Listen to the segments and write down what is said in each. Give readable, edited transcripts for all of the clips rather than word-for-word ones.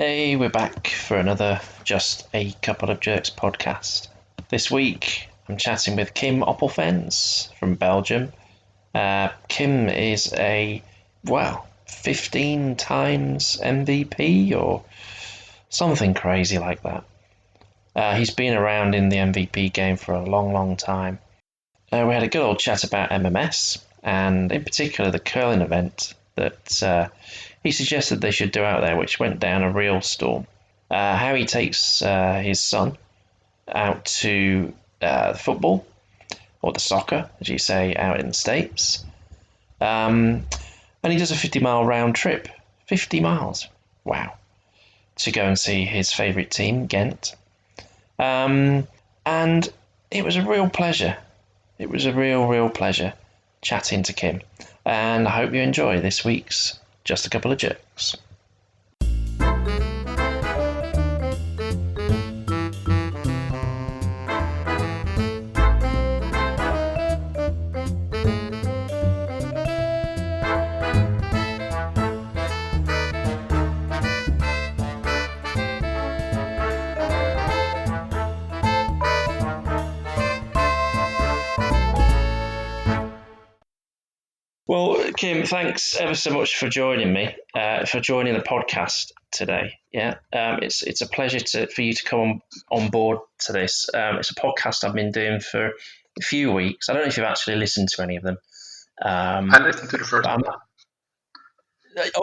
Hey, we're back for another Just a Couple of Jerks podcast. This week, I'm chatting with Kim Oppalfens from Belgium. Kim is 15 times MVP or something crazy like that. He's been around in the MVP game for a long, long time. We had a good old chat about MMS, and in particular the curling event that he suggested they should do out there, which went down a real storm. How he takes his son out to football, or the soccer, as you say, out in the States. And he does a 50-mile round trip. 50 miles. Wow. To go and see his favourite team, Ghent. And it was a real pleasure. It was a real pleasure chatting to Kim. And I hope you enjoy this week's Just a Couple of Jerks. Well, Kim, thanks ever so much for joining me, for joining the podcast today. Yeah, it's a pleasure for you to come on board to this. It's a podcast I've been doing for a few weeks. I don't know if you've actually listened to any of them. I listened to the first one.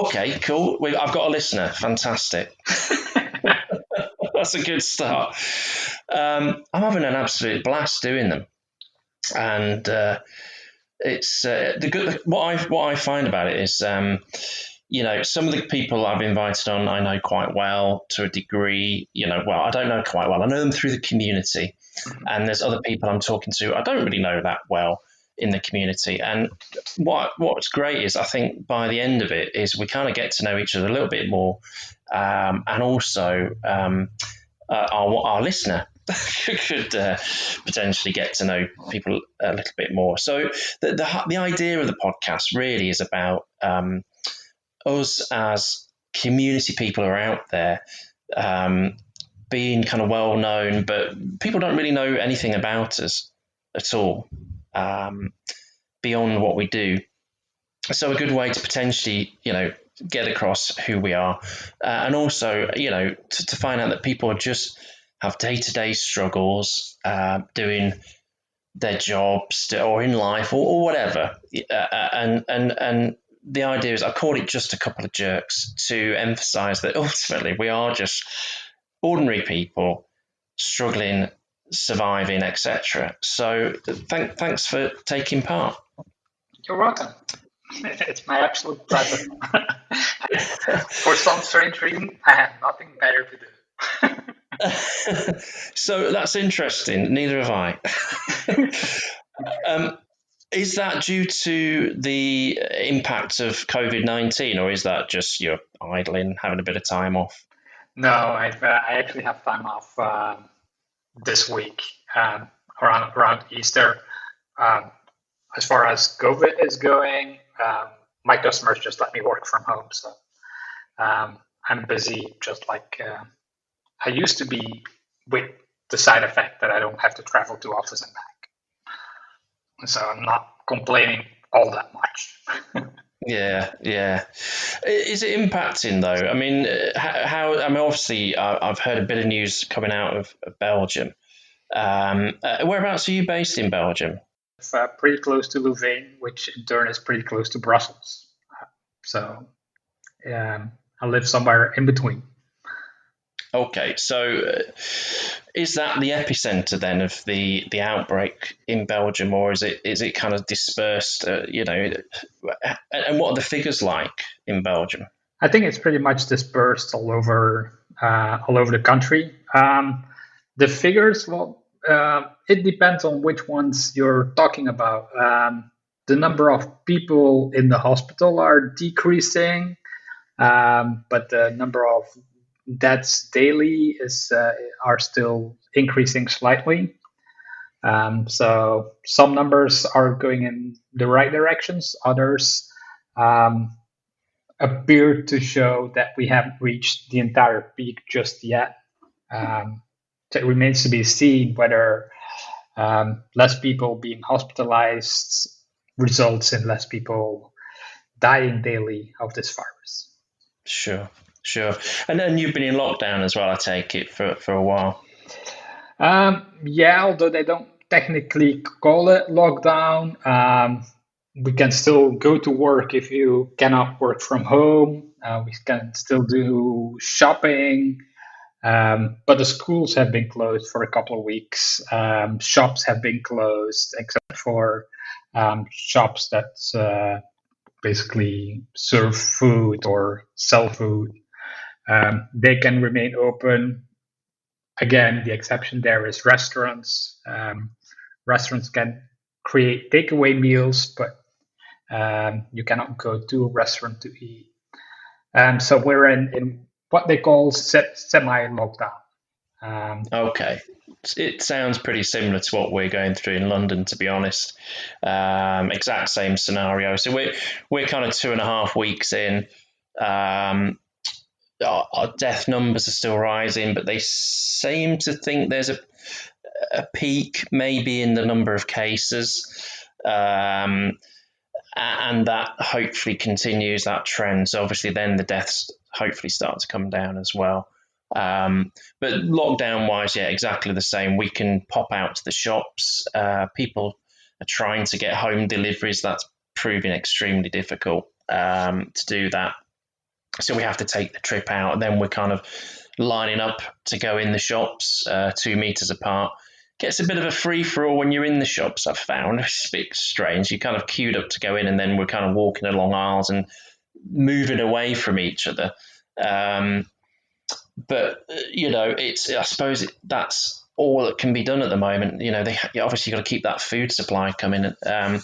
Okay, cool. I've got a listener. Fantastic. That's a good start. I'm having an absolute blast doing them, and it's the good. What I find about it is, some of the people I've invited on I know quite well to a degree. Well, I don't know quite well. I know them through the community, and there's other people I'm talking to I don't really know that well in the community. And what's great is I think by the end of it is we kind of get to know each other a little bit more, and also our listener could potentially get to know people a little bit more. So the idea of the podcast really is about us as community people who are out there, being kind of well known, but people don't really know anything about us at all, beyond what we do. So a good way to potentially, get across who we are, and also, to find out that people just have day-to-day struggles, doing their jobs or in life or whatever. And the idea is I call it Just a Couple of Jerks to emphasize that ultimately we are just ordinary people struggling, surviving, etc. So thanks for taking part. You're welcome. It's my absolute pleasure. For some strange reason, I have nothing better to do. So that's interesting. Neither have I. Is that due to the impact of COVID-19, or is that just you're idling, having a bit of time off? No, I actually have time off this week, around Easter. As far as COVID is going, my customers just let me work from home, so I'm busy just like I used to be, with the side effect that I don't have to travel to office and back. So I'm not complaining all that much. Yeah. Is it impacting though? I mean, how? I mean, obviously, I've heard a bit of news coming out of Belgium. Whereabouts are you based in Belgium? Pretty close to Louvain, which in turn is pretty close to Brussels. So I live somewhere in between. Okay, so is that the epicenter then of the outbreak in Belgium, or is it kind of dispersed? And what are the figures like in Belgium? I think it's pretty much dispersed all over the country. The figures, well, it depends on which ones you're talking about. The number of people in the hospital are decreasing, but the number of deaths daily are still increasing slightly. So some numbers are going in the right directions, others appear to show that we haven't reached the entire peak just yet. So it remains to be seen whether less people being hospitalized results in less people dying daily of this virus. Sure, sure. And then you've been in lockdown as well, I take it, for a while. Yeah, although they don't technically call it lockdown, we can still go to work if you cannot work from home. We can still do shopping, but the schools have been closed for a couple of weeks. Shops have been closed, except for shops that basically serve food or sell food. They can remain open. Again, the exception there is restaurants. Restaurants can create takeaway meals, but you cannot go to a restaurant to eat. So we're in what they call semi-lockdown. Okay. It sounds pretty similar to what we're going through in London, to be honest. Exact same scenario. So we're kind of 2.5 weeks in. Our death numbers are still rising, but they seem to think there's a peak maybe in the number of cases. And that hopefully continues that trend. So obviously then the deaths hopefully start to come down as well. But lockdown wise, yeah, exactly the same. We can pop out to the shops. People are trying to get home deliveries. That's proving extremely difficult to do that. So we have to take the trip out, and then we're kind of lining up to go in the shops 2 meters apart. Gets a bit of a free for all when you're in the shops, I've found. It's a bit strange. You kind of queued up to go in, and then we're kind of walking along aisles and moving away from each other. But it's, I suppose that's all that can be done at the moment. They obviously got to keep that food supply coming, and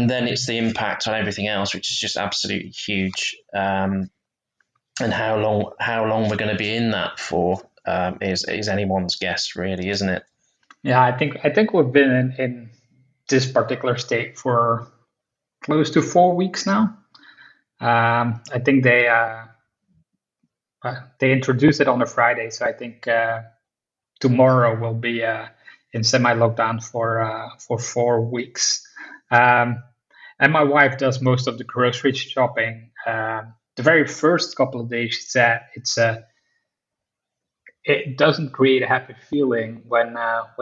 then it's the impact on everything else, which is just absolutely huge. And how long we're going to be in that for is anyone's guess, really, isn't it? Yeah, I think we've been in this particular state for close to 4 weeks now. I think they introduced it on a Friday, so I think tomorrow will be in semi-lockdown for 4 weeks. And my wife does most of the grocery shopping. The very first couple of days, she said it doesn't create a happy feeling when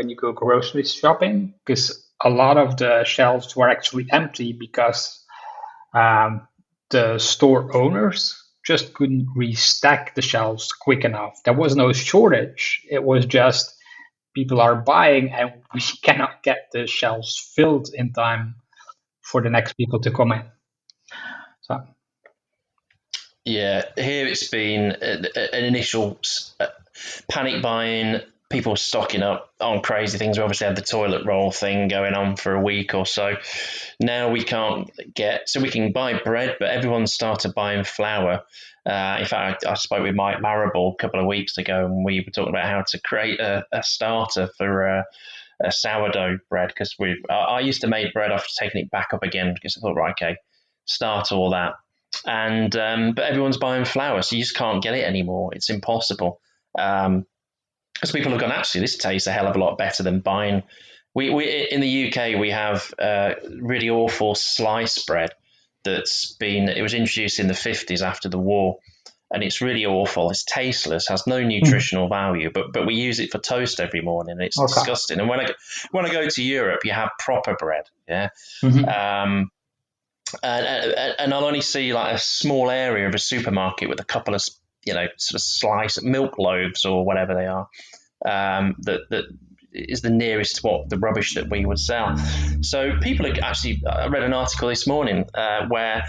you go grocery shopping, because a lot of the shelves were actually empty because the store owners just couldn't restack the shelves quick enough. There was no shortage. It was just people are buying and we cannot get the shelves filled in time for the next people to come in. So Yeah, here it's been an initial panic buying, people stocking up on crazy things. We obviously had the toilet roll thing going on for a week or so. Now we can't so we can buy bread, but everyone's started buying flour. In fact, I spoke with Mike Marable a couple of weeks ago, and we were talking about how to create a starter for a sourdough bread, because I used to make bread after taking it back up again because I thought, right, okay, start all that. And but everyone's buying flour, so you just can't get it anymore. It's impossible. Because people have gone, actually, this tastes a hell of a lot better than buying. We in the UK we have really awful slice bread it was introduced in the 50s after the war, and it's really awful. It's tasteless, has no nutritional value, but we use it for toast every morning, and it's okay. disgusting. And when I go to Europe, you have proper bread, yeah. Mm-hmm. And I'll only see like a small area of a supermarket with a couple of sort of slice milk loaves or whatever they are, that is the nearest to what the rubbish that we would sell. So people are actually, I read an article this morning where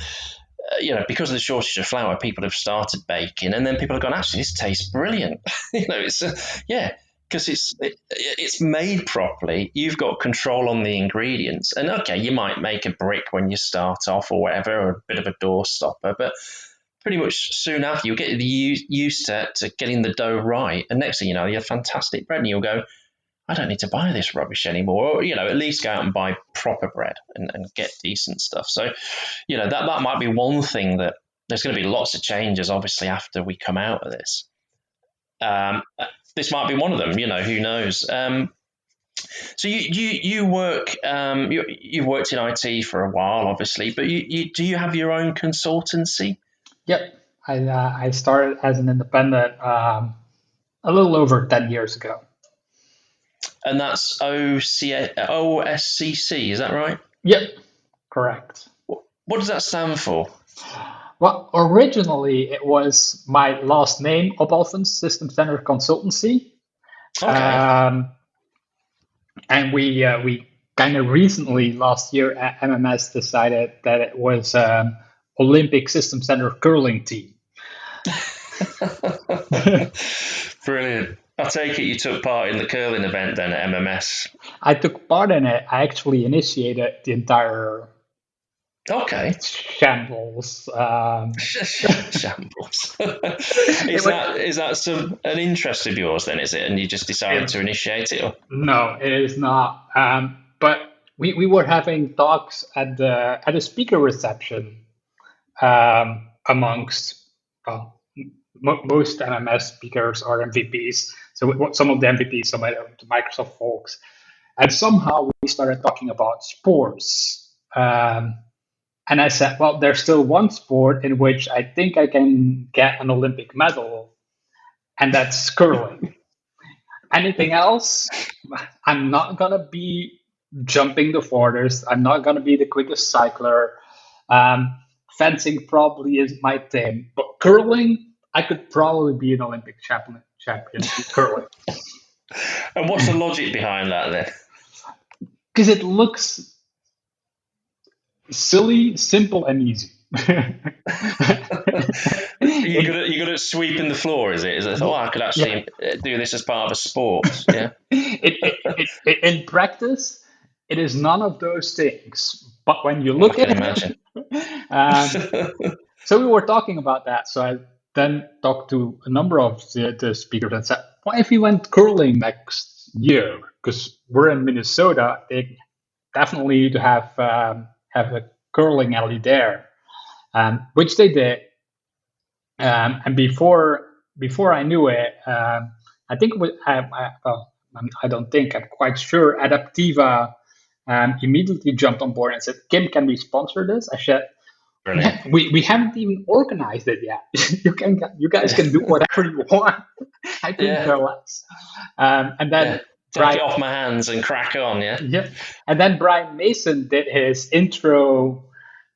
because of the shortage of flour, people have started baking, and then people have gone, actually, this tastes brilliant. It's yeah, because it's made properly. You've got control on the ingredients, and okay, you might make a brick when you start off or whatever, or a bit of a door stopper, but pretty much soon after you get used to getting the dough right, and next thing you know, you have fantastic bread, and you'll go, I don't need to buy this rubbish anymore, or at least go out and buy proper bread and get decent stuff. So that might be one thing that there's going to be lots of changes, obviously, after we come out of this. Um, this might be one of them. Who knows? So you work you've worked in IT for a while, obviously, but do you have your own consultancy? Yep. I started as an independent a little over 10 years ago. And that's OSCC, is that right? Yep, correct. What does that stand for? Well, originally it was my last name, Oppalfens System Standard Consultancy. Okay. Um, and we kind of recently last year at MMS decided that it was Olympic System Standard Curling Team. Brilliant. I take it you took part in the curling event then at MMS. I took part in it. I actually initiated the entire Okay. shambles. Shambles. Is that an interest of yours then? Is it? And you just decided to initiate it? Or? No, it is not. But we were having talks at the speaker reception amongst most MMS speakers are MVPs. So some of the MVPs, some of the Microsoft folks, and somehow we started talking about sports. And I said, well, there's still one sport in which I think I can get an Olympic medal, and that's curling. Anything else, I'm not going to be jumping the farthest. I'm not going to be the quickest cycler. Fencing probably is my thing. But curling, I could probably be an Olympic champion in curling. And what's the logic behind that then? Because it looks silly, simple, and easy. You're good at sweeping the floor, is it? Is it? Oh, I could actually do this as part of a sport. Yeah. In practice, it is none of those things. But when you look at it, so we were talking about that. So I then talked to a number of the speakers and said, "What if we went curling next year? Because we're in Minnesota, they definitely need to have a curling alley there," which they did. And before I knew it, I think I don't think, I'm quite sure, Adaptiva immediately jumped on board and said, "Kim, can we sponsor this?" I said, we haven't even organized it yet. You guys can do whatever you want. I couldn't care less. And then take it off my hands and crack on. Yeah. And then Brian Mason did his intro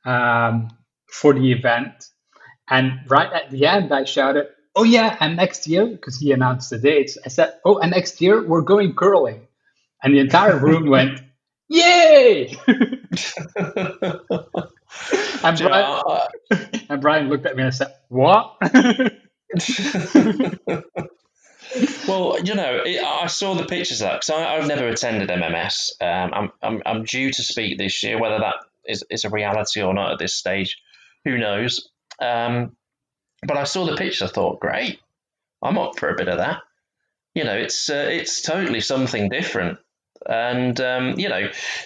for the event. And right at the end, I shouted, "Oh yeah, and next year," because he announced the dates. I said, "Oh, and next year we're going curling." And the entire room went, "Yay!" And Brian looked at me and said, "What?" Well, I saw the pictures of that because I've never attended MMS. I'm due to speak this year. Whether that is a reality or not at this stage, who knows? But I saw the picture. I thought, great, I'm up for a bit of that. It's totally something different. And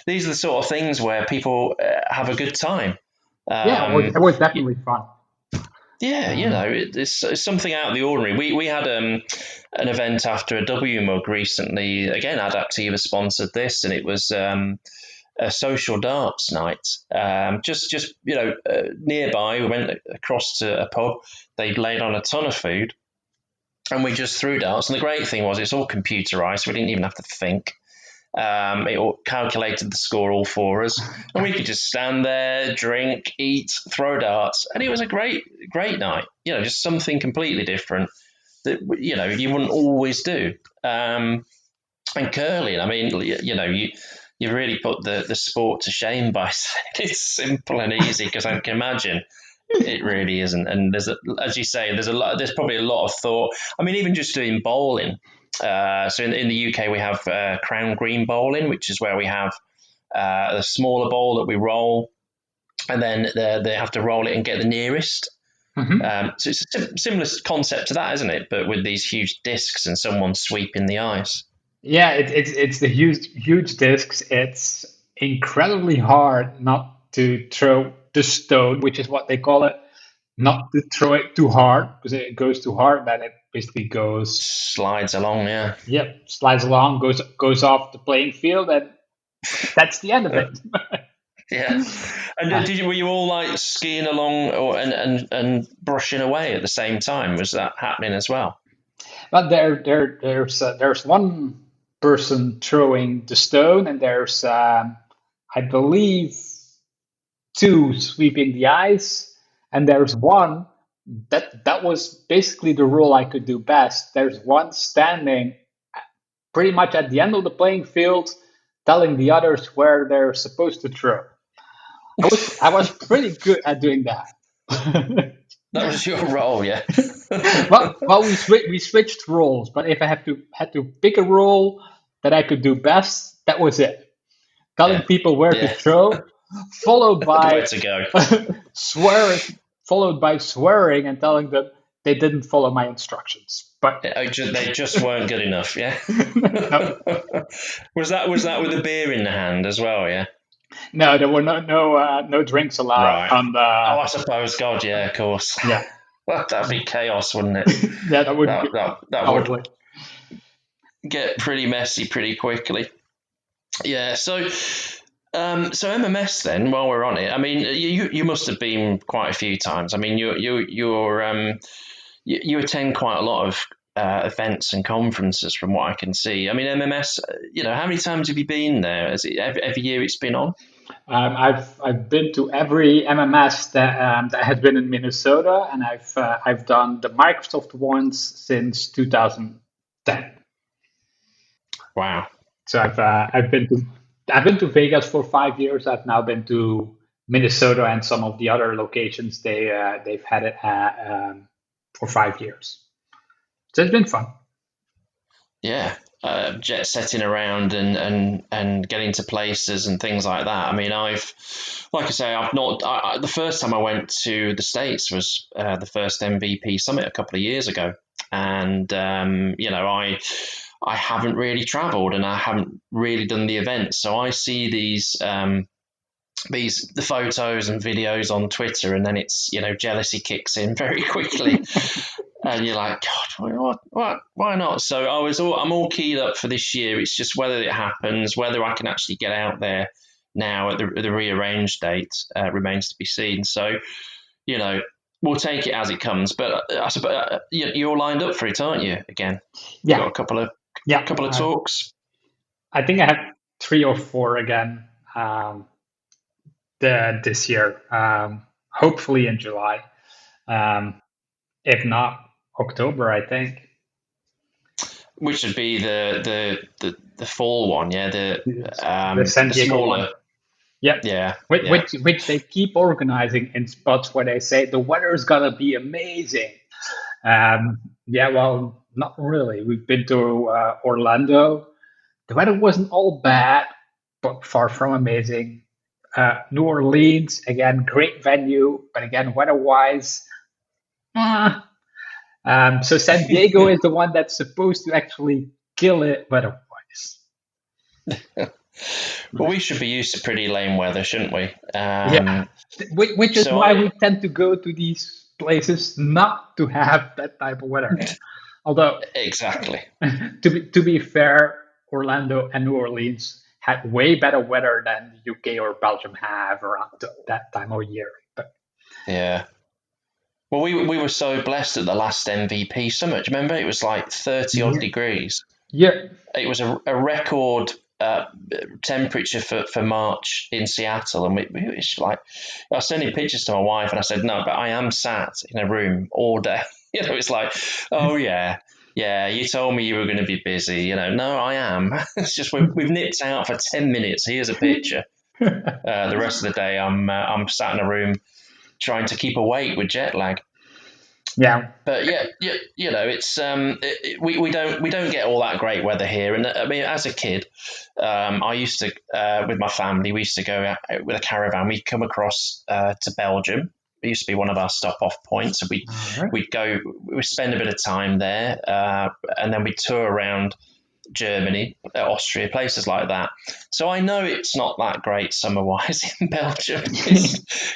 these are the sort of things where people have a good time. It was definitely fun. Yeah, it's something out of the ordinary. We had an event after a WMUG recently. Again, Adaptiva sponsored this, and it was a social darts night. Just nearby, we went across to a pub. They'd laid on a ton of food, and we just threw darts. And the great thing was, it's all computerized. So we didn't even have to think. It all calculated the score all for us, and we could just stand there, drink, eat, throw darts, and it was a great night. Just something completely different that you wouldn't always do. And curling, I mean, you really put the sport to shame by saying it's simple and easy, because I can imagine it really isn't. And as you say, there's probably a lot of thought. I mean, even just doing bowling. So in the UK, we have crown green bowling, which is where we have a smaller bowl that we roll, and then they have to roll it and get the nearest. Mm-hmm. So it's a similar concept to that, isn't it? But with these huge discs and someone sweeping the ice. Yeah, it's the huge discs. It's incredibly hard not to throw the stone, which is what they call it, not to throw it too hard, because it goes too hard, then it basically goes, Slides along, yeah. yep, slides along, goes off the playing field, and that's the end of it. Yeah. And were you all like skiing along or and brushing away at the same time? Was that happening as well? But there's one person throwing the stone, and there's I believe two sweeping the ice, and there's one that was basically the role I could do best. There's one standing pretty much at the end of the playing field, telling the others where they're supposed to throw. I was pretty good at doing that. That was your role, yeah. well, we switched roles, but if I had to pick a role that I could do best, that was it. Telling Yeah. people where to Yeah. throw, followed Where by to go. swearing, followed by swearing and telling them they didn't follow my instructions. But They just weren't good enough, yeah. no, Was that with a beer in the hand as well, yeah? no, there were no drinks allowed Right. on Oh, the. I suppose, God, yeah, of course. Yeah, That'd be chaos, wouldn't it? yeah, that would be That would probably. get pretty messy pretty quickly. Yeah, so MMS then, while we're on it, I mean, you must have been quite a few times. I mean, you attend quite a lot of events and conferences, from what I can see. I mean, MMS, how many times have you been there? Is it every year it's been on? I've been to every MMS that has been in Minnesota, and I've done the Microsoft ones since 2010. Wow. So I've been to Vegas for 5 years. I've now been to Minnesota and some of the other locations they've had it for 5 years. So it's been fun. Yeah, jet setting around and getting to places and things like that. I mean, like I say, I've not. The first time I went to the States was the first MVP summit a couple of years ago, and I haven't really travelled and I haven't really done the events, so I see the photos and videos on Twitter, and then it's jealousy kicks in very quickly. And you're like, God, what, why not? So I'm all keyed up for this year. It's just whether it happens, whether I can actually get out there now at the rearranged date remains to be seen. So, we'll take it as it comes. But I suppose you're lined up for it, aren't you? Again, you got Yeah, a couple of yeah. talks. I think I have 3 or 4 again this year. Hopefully in July. If not October, I think. Which would be the fall one, yeah, The San the Diego smaller, one. Yep. yeah, Which, yeah. which they keep organizing in spots where they say the weather's gonna be amazing. Yeah, well, not really. We've been to Orlando. The weather wasn't all bad, but far from amazing. New Orleans, again, great venue, but again, weather-wise, so San Diego is the one that's supposed to actually kill it weather-wise. Well, we should be used to pretty lame weather, shouldn't we? Yeah, which is So why we tend to go to these places not to have that type of weather. Although, exactly. to be fair, Orlando and New Orleans had way better weather than the UK or Belgium have around that time of year. But Yeah. Well, we were so blessed at the last MVP summit. Do you remember? It was like 30 odd yeah, degrees. yeah, It was a record temperature for March in Seattle, and we was like, I was sending pictures to my wife, and I said, no, but I am sat in a room all day. It's like, oh yeah, yeah, you told me you were going to be busy. No, I am. It's just we've nipped out for 10 minutes. Here's a picture. The rest of the day, I'm sat in a room trying to keep awake with jet lag. yeah. But yeah, it's we don't get all that great weather here. And I mean, as a kid, I used to with my family, we used to go out with a caravan. We'd come across to Belgium. It used to be one of our stop off points. So All right. we'd spend a bit of time there, and then we'd tour around Germany, Austria, places like that. So I know it's not that great summer wise in Belgium. It's,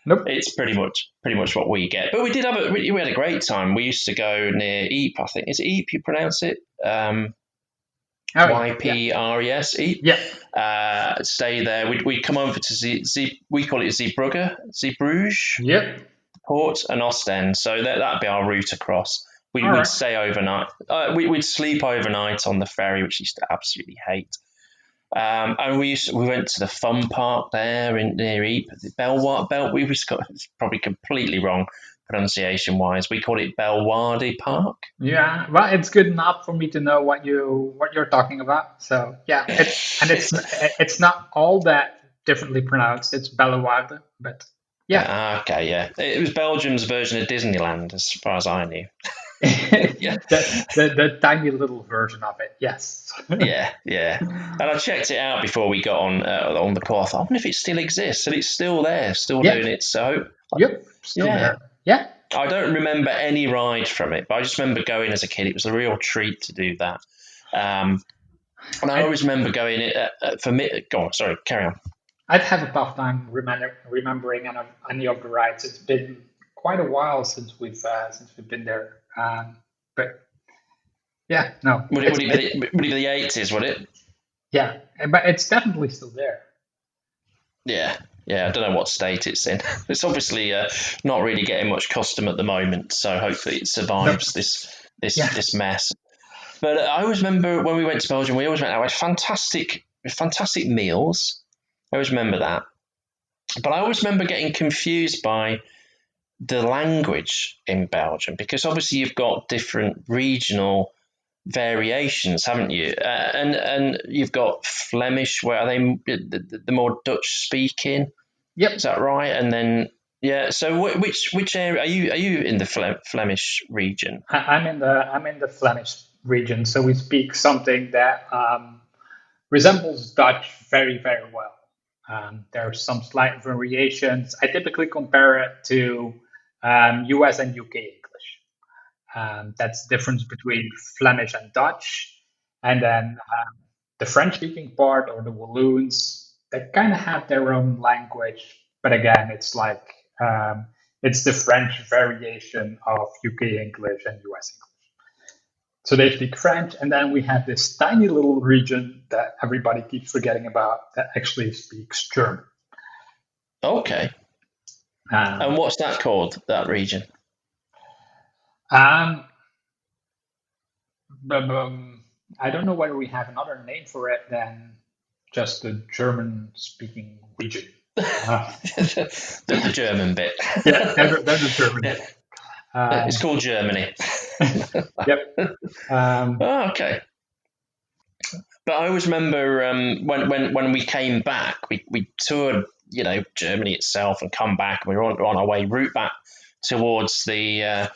Nope. It's pretty much what we get. But we did have we had a great time. We used to go near Ypres. I think is it Ypres you pronounce it? Oh yeah, yeah, Ypres, Ypres. yeah, Stay there. We'd come over to we call it Zeebrugge yep. Port and Ostend. So that'd be our route across. All We'd right. stay overnight. We'd sleep overnight on the ferry, which I used to absolutely hate. And we went to the fun park there in near Ypres, Bell. We was it's probably completely wrong pronunciation wise. We call it Belwadi Park. Yeah, well, it's good enough for me to know what you're talking about. So yeah, it's not all that differently pronounced. It's Bellewaerde, but yeah, Okay, yeah, it was Belgium's version of Disneyland, as far as I knew. Yeah, the tiny little version of it. Yes. yeah, yeah. And I checked it out before we got on the call. I thought, I wonder if it still exists, and it's still there, still Yeah. doing it. So, Yep. Still yeah, there. Yeah. I don't remember any ride from it, but I just remember going as a kid. It was a real treat to do that. Um, and I I always remember going for me. Go on, sorry, carry on. I'd have a tough time remembering any of the rides. It's been quite a while since we've been there. But yeah, no, Would it be the 80s? Would it? yeah, but it's definitely still there. Yeah, yeah. I don't know what state it's in. It's obviously not really getting much custom at the moment, so hopefully it No, survives yeah, this mess. But I always remember when we went to Belgium, we always went out with fantastic meals. I always remember that. But I always remember getting confused by the language in Belgium because obviously you've got different regional variations, haven't you? And you've got Flemish, where are they the more Dutch speaking? Is yep. that right? And then yeah. So which area are you in the Flemish region? I'm in the Flemish region, so we speak something that resembles Dutch very well. There are some slight variations. I typically compare it to US and UK English. That's the difference between Flemish and Dutch. And then the French speaking part or the Walloons, they kind of have their own language. But again, it's the French variation of UK English and US English. So they speak French, and then we have this tiny little region that everybody keeps forgetting about that actually speaks German. Okay. And Um, what's that called? That region? um, I don't know whether we have another name for it than just the German-speaking region. Uh, The German bit. yeah, that's the German Yeah, bit. it's called Germany. Yep. Um, Oh, okay. But I always remember when we came back, we toured Germany itself and come back, and we were on our way route back towards the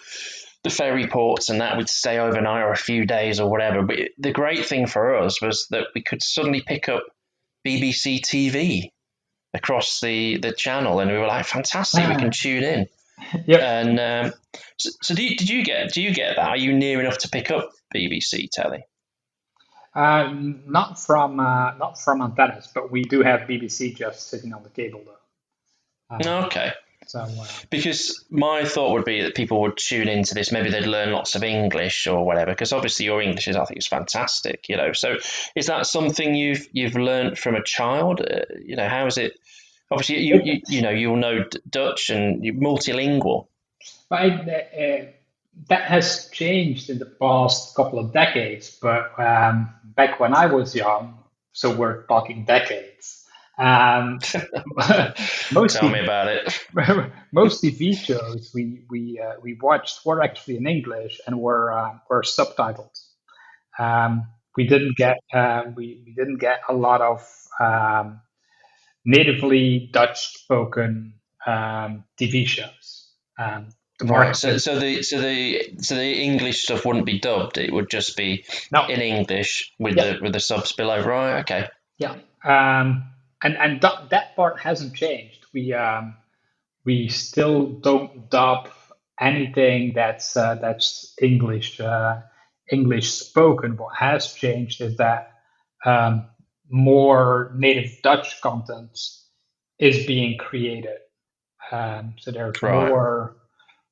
ferry ports and that we'd stay overnight or a few days or whatever. But the great thing for us was that we could suddenly pick up BBC TV across the channel, and we were like, fantastic, we can tune in. yep. And so do you get that? Are you near enough to pick up BBC telly? Not from antennas, but we do have BBC just sitting on the cable though. Okay. So Because my thought would be that people would tune into this, maybe they'd learn lots of English or whatever. Because obviously your English is, I think, is fantastic. So is that something you've learned from a child? How is it? Obviously, you'll know Dutch and you're multilingual. but that has changed in the past couple of decades. But back when I was young, so we're talking decades. Um, most Tell me about it. most TV shows we watched were actually in English and were subtitled. We didn't get a lot of natively Dutch spoken TV shows. The Right. market So the English stuff wouldn't be dubbed. It would just be no, in English with yeah, the subs below. Right. Okay. yeah, and that part hasn't changed. We still don't dub anything that's English spoken. What has changed is that more native Dutch content is being created. So there's Right.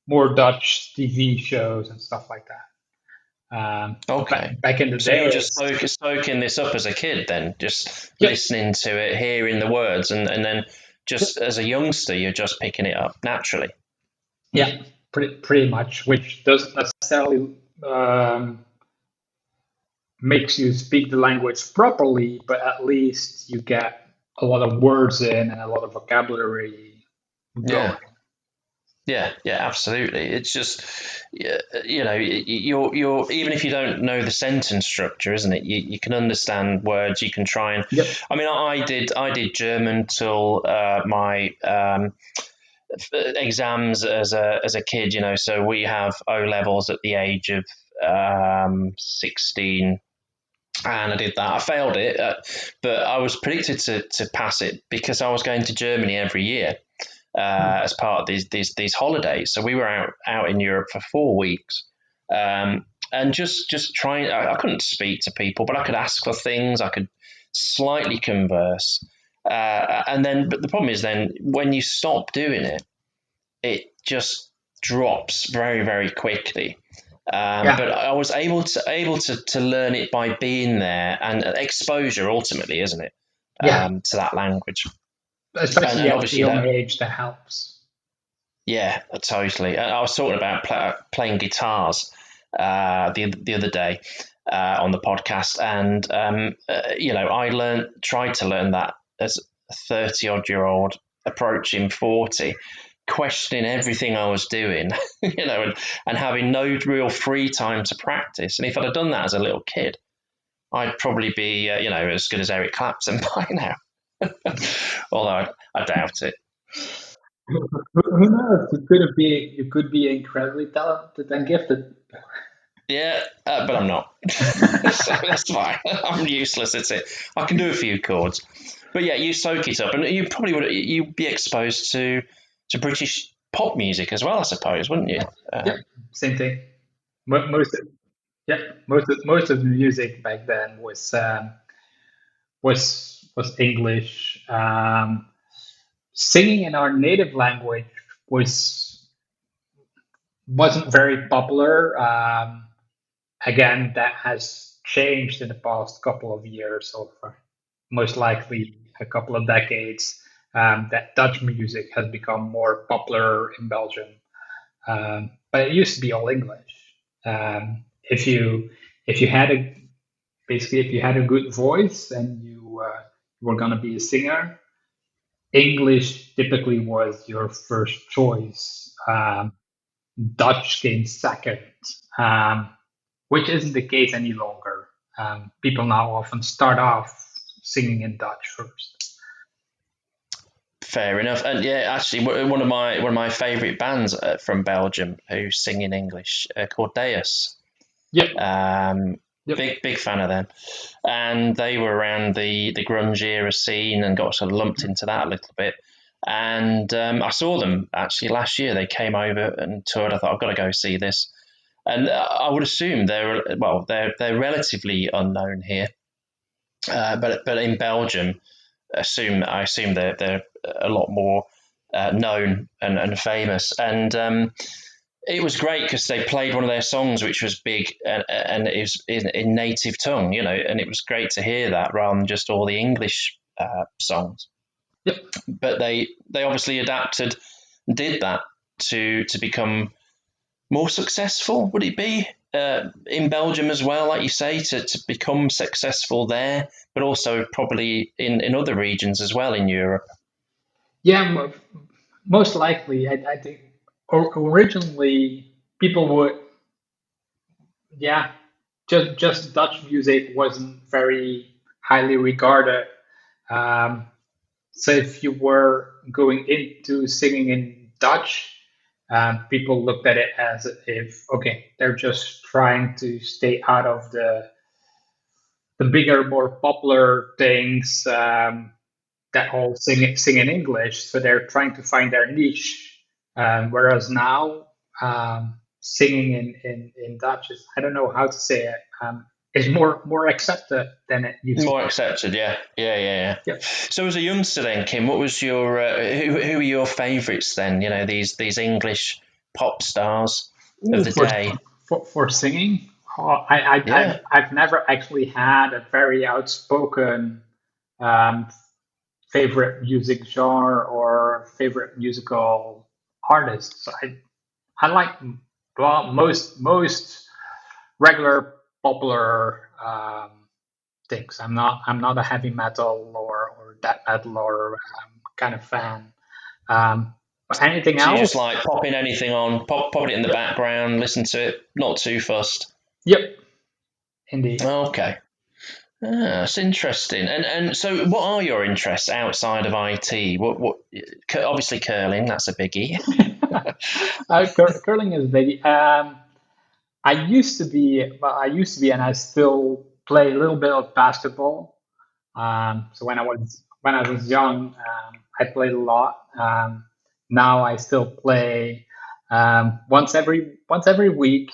more Dutch TV shows and stuff like that. Okay. Back in the So you just days, soaking this up as a kid, then just yep, listening to it, hearing the words, and then yep, just as a youngster, you're just picking it up naturally. yeah, pretty much, which doesn't necessarily makes you speak the language properly, but at least you get a lot of words in and a lot of vocabulary Yeah. going. Yeah, yeah, absolutely. It's just, you're even if you don't know the sentence structure, isn't it? You can understand words. You can try and, Yep. I mean, I did German till my exams as a kid. So we have O levels at the age of 16, and I did that. I failed it, but I was predicted to pass it because I was going to Germany every year as part of these holidays. So we were out in Europe for 4 weeks, and just trying. I couldn't speak to people, but I could ask for things. I could slightly converse, and then. But the problem is then when you stop doing it, it just drops very very quickly. Yeah. But I was able to learn it by being there and exposure ultimately, isn't it, Yeah. to that language, and, Especially and at a obviously young that. age, that helps. Yeah, totally. I was talking about playing guitars the other day on the podcast, and I tried to learn that as a 30-odd-year-old approaching 40, questioning everything I was doing, and having no real free time to practice. And if I'd have done that as a little kid, I'd probably be as good as Eric Clapton by now. Although I doubt it. Who knows? You could be incredibly talented and gifted. Yeah, but I'm not. So that's fine. I'm useless at it. I can do a few chords, but yeah, you soak it up, and you probably would. You'd be exposed to British pop music as well, I suppose, wouldn't you? Yeah. Yeah. Same thing. Most of, yeah, most of the music back then was English. Singing in our native language was wasn't very popular. Again, that has changed in the past couple of years, or most likely a couple of decades. That Dutch music has become more popular in Belgium, but it used to be all English. If you had a basically if you had a good voice and you were gonna be a singer, English typically was your first choice. Dutch came second, um, which isn't the case any longer. People now often start off singing in Dutch first. Fair enough. And yeah, actually, one of my favourite bands from Belgium who sing in English called Deus. Yep, Um, yep. big fan of them, and they were around the grunge era scene and got sort of lumped into that a little bit. And I saw them actually last year. They came over and toured. I thought I've got to go see this. And I would assume they're relatively unknown here, but in Belgium, I assume they're a lot more known and famous. And it was great because they played one of their songs which was big and it was in native tongue, and it was great to hear that rather than just all the English songs. Yep. But they obviously adapted, did that to become more successful. Would it be in Belgium as well, like you say, to become successful there, but also probably in other regions as well in Europe? Yeah, most likely. I think originally people would, yeah, just Dutch music wasn't very highly regarded. Um, so if you were going into singing in Dutch, people looked at it as if, okay, they're just trying to stay out of the bigger, more popular things that all sing in English. So they're trying to find their niche. Whereas now, singing in Dutch is, I don't know how to say it. is more accepted than it used to More be. accepted, yeah, yeah, yeah, yeah. Yep. So, as a youngster, then, Kim, what was your who are your favourites then? You know, these English pop stars of Ooh, the day. for singing, Yeah. I've never actually had a very outspoken um, favorite music genre or favorite musical artist. So I like, well, most regular popular things. I'm not a heavy metal or death metal or kind of fan. But anything So you just else? like popping anything on, pop it in the Yep. background, listen to it, not too fussed. Yep. Indeed. Okay. Ah, that's interesting. And so, what are your interests outside of IT? Obviously curling, that's a biggie. Curling is big. I used to be, and I still play a little bit of basketball. So when I was young, I played a lot. Now I still play once every week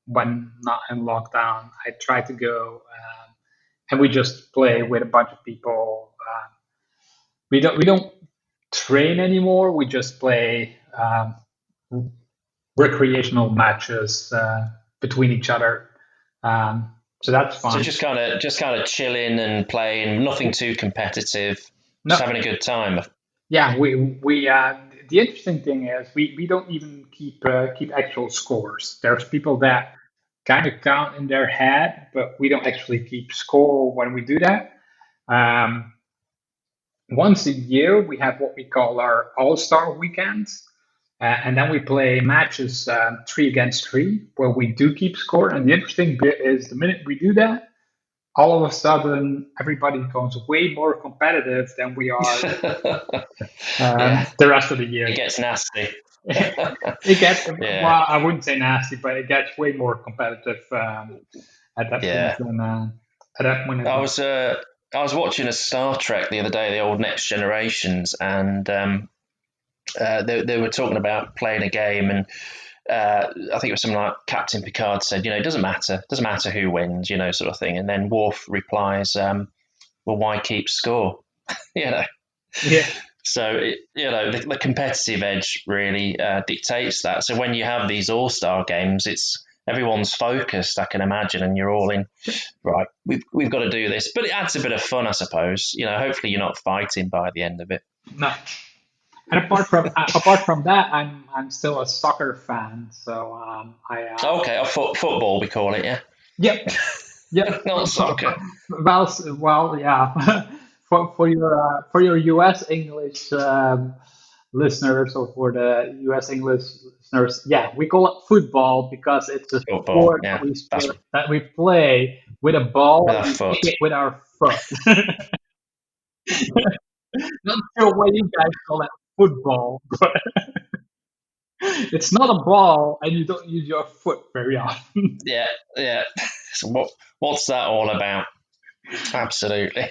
when not in lockdown. I try to go, and we just play with a bunch of people. We don't train anymore. We just play recreational matches between each other. So that's So fun. just kind of chilling and playing, nothing too competitive, just No, having a good time. yeah, we the interesting thing is we don't even keep actual scores. There's people that kind of count in their head, but we don't actually keep score when we do that. Um, Once a year, we have what we call our All Star weekends, and then we play matches 3 against 3, where we do keep score. And the interesting bit is the minute we do that, all of a sudden everybody becomes way more competitive than we are Yeah, the rest of the it year. gets nasty. It gets, Yeah, well, I wouldn't say nasty, but it gets way more competitive at that point yeah. than at that point as I well. was uh, I was watching a Star Trek the other day, the old Next Generations, and they were talking about playing a game, and I think it was something like Captain Picard said, it doesn't matter who wins, sort of thing. And then Worf replies, well, why keep score? you know. Yeah, So the competitive edge really dictates that. So when you have these all-star games, it's everyone's focused, I can imagine, and you're all in. Right, we've got to do this, but it adds a bit of fun, I suppose. Hopefully you're not fighting by the end of it. no. And apart from that, I'm still a soccer fan. So Okay, football we call it, yeah, yep, yep. not soccer. Well, yeah. For your U.S. English listeners, or for the U.S. English listeners, yeah, we call it football because it's a Football, sport that yeah, we that's sport, that we play with a ball with and our we kick foot. it with our foot. Not sure why you guys call it football, but it's not a ball, and you don't use your foot very often. Yeah, yeah. So what's that all about? Absolutely.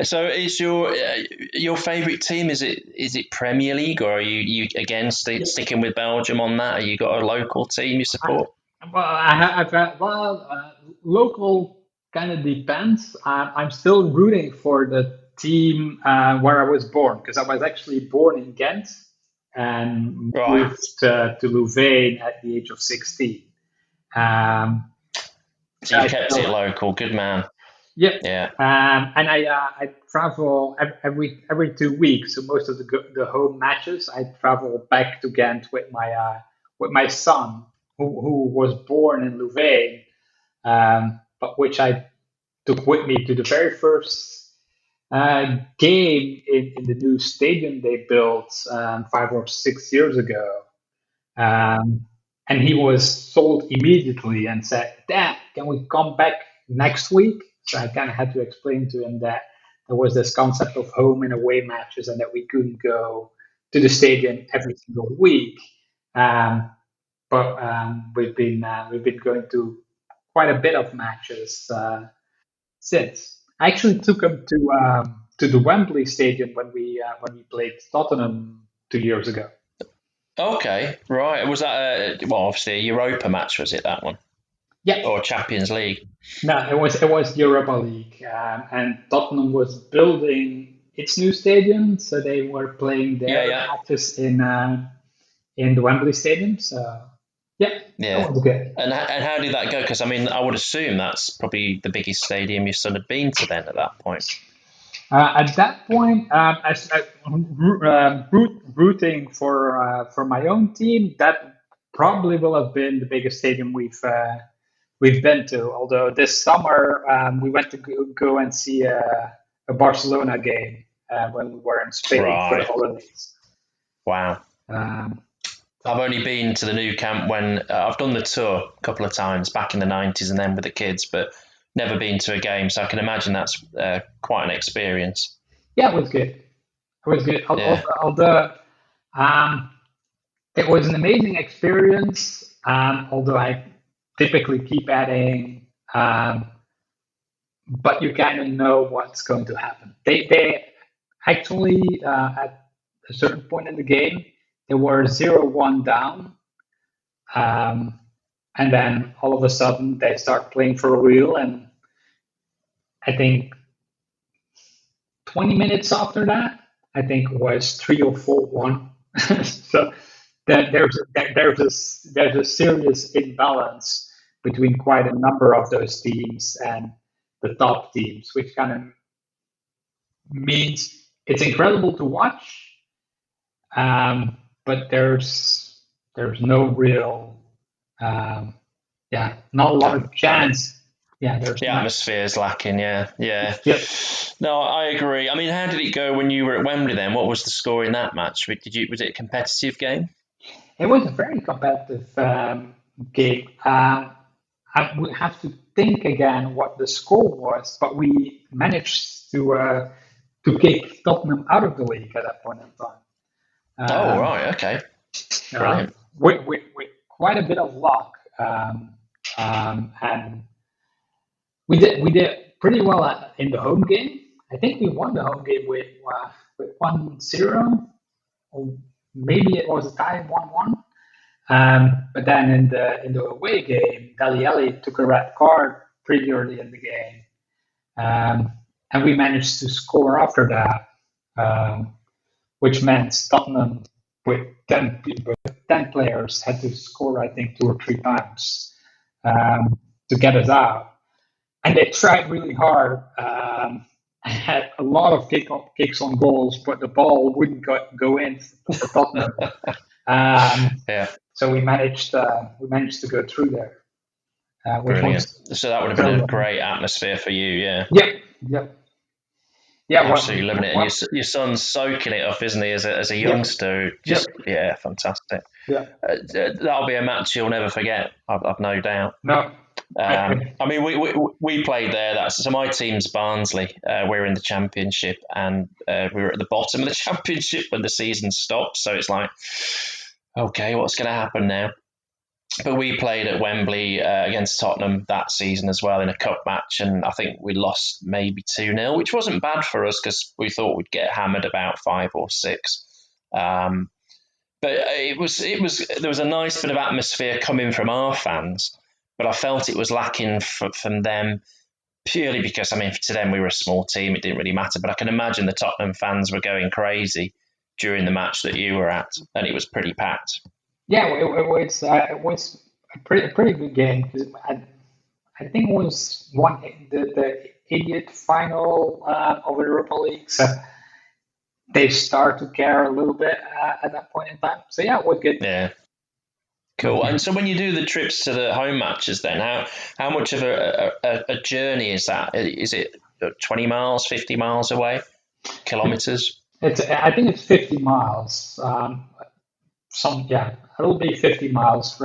So, is your favourite team? Is it Premier League, or are you again sticking with Belgium on that? Are you got a local team you support? Well, I've got, well, local kind of depends. I'm still rooting for the team where I was born, because I was actually born in Ghent and Right. moved to Louvain at the age of 16. Um, So you've I kept it still, local. Good man. yeah, Yeah. and I travel every 2 weeks. So most of the home matches, I travel back to Ghent with my son, who was born in Louvain, but which I took with me to the very first game in the new stadium they built 5 or 6 years ago. Um, and he was sold immediately and said, "Dad, can we come back next week?" So I kind of had to explain to him that there was this concept of home and away matches, and that we couldn't go to the stadium every single week. Um, but we've been going to quite a bit of matches since. I actually took him to the Wembley Stadium when we played Tottenham 2 years ago. Okay. Right. Was that well, obviously a Europa match, was it that one? Yeah. or Champions League? No, it was Europa League, and Tottenham was building its new stadium, so they were playing Yeah, their yeah, matches in the Wembley Stadium. So yeah, that yeah. was good. And how did that go? Because I mean, I would assume that's probably the biggest stadium your son had been to then at that point. At that point, as rooting for my own team, that probably will have been the biggest stadium we've been to. Although this summer we went to go and see a Barcelona game when we were in Spain for the Right. holidays. Wow. Um, I've only been to the new camp when I've done the tour a couple of times back in the 90s and then with the kids, but never been to a game. So I can imagine that's quite an experience. yeah, it was good. It was good. Yeah. Although um, it was an amazing experience. Although I typically keep adding. But you kind of know what's going to happen. They actually at a certain point in the game they were 0-1 down, um, and then all of a sudden they start playing for real. And I think 20 minutes after that, I think it was 3 or 4-1. So there's a serious imbalance between quite a number of those teams and the top teams, which kind of means it's incredible to watch, but there's no real, not a lot of chance. Yeah, there's The not. atmosphere is lacking. Yeah. Yeah. Yep. No, I agree. I mean, how did it go when you were at Wembley then? What was the score in that match? Was it a competitive game? It was a very competitive game. I would have to think again what the score was, but we managed to kick Tottenham out of the league at that point in time. Oh, Um, right. Okay. uh, Brilliant. with quite a bit of luck, and we did pretty well in the home game. I think we won the home game with 1-0, or maybe it was a tie 1-1. But then in the away game, Dali took a red card pretty early in the game, and we managed to score after that, which meant Tottenham with 10 players had to score, I think, 2 or 3 times to get us out. And they tried really hard. Had a lot of kicks on goals, but the ball wouldn't go in for Tottenham. Yeah. So we managed to go through there. Which Brilliant. was So that would have been a great atmosphere for you. Yeah. yeah, yeah, yeah. Absolutely loving it. And What, your son's soaking it up, isn't he, as a yep, youngster? yep, Just, yeah, fantastic. yeah. That'll be a match you'll never forget, I've no doubt. No, I mean, we played there. So my team's Barnsley. We're in the Championship, and we were at the bottom of the Championship when the season stopped. So it's like, okay, what's going to happen now? But we played at Wembley against Tottenham that season as well in a cup match, and I think we lost maybe 2-0, which wasn't bad for us because we thought we'd get hammered about 5 or 6. But there was a nice bit of atmosphere coming from our fans, but I felt it was lacking from them purely because, I mean, to them we were a small team, it didn't really matter. But I can imagine the Tottenham fans were going crazy during the match that you were at, and it was pretty packed. yeah, it was a pretty good game because I think it was the idiot final of the Europa League. So they start to care a little bit at that point in time. So yeah, it was good. Yeah. Cool. And so when you do the trips to the home matches, then how much of a journey is that? Is it 20 miles, 50 miles away, kilometers? I think it's 50 miles. It'll be 50 miles,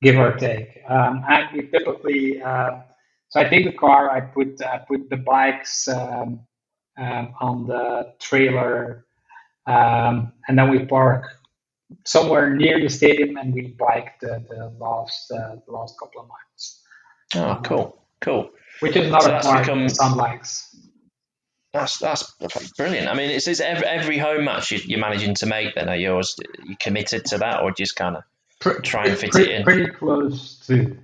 give or take. And we typically, so I take the car, I put the bikes on the trailer, and then we park somewhere near the stadium, and we bike the last couple of miles, Oh, cool. which is So not a that's part become the sun likes. that's brilliant. I mean, it's every home match you're managing to make. Then are you committed to that, or just kind of try and fit it in? Pretty close to.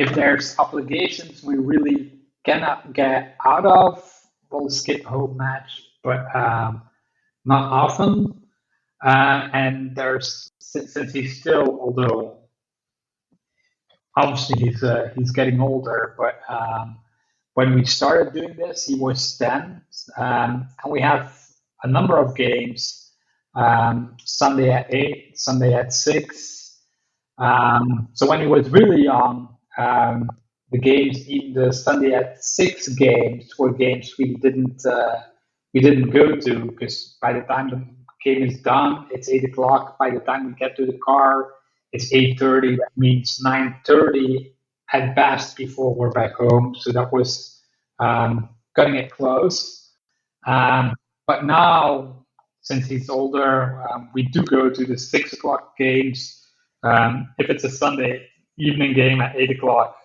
if there's obligations we really cannot get out of, we'll skip home match, but not often. And there's since he's still, although obviously he's getting older, but when we started doing this, he was 10, and we have a number of games. Sunday at 8, Sunday at 6. So when he was really young, the games, even the Sunday at 6 games, were games we didn't go to, because by the time the game is done, it's 8 o'clock. By the time we get to the car, it's 8:30. That means 9:30 at best before we're back home. So that was cutting it close. But now, since he's older, we do go to the 6 o'clock games. If it's a Sunday evening game at 8 o'clock,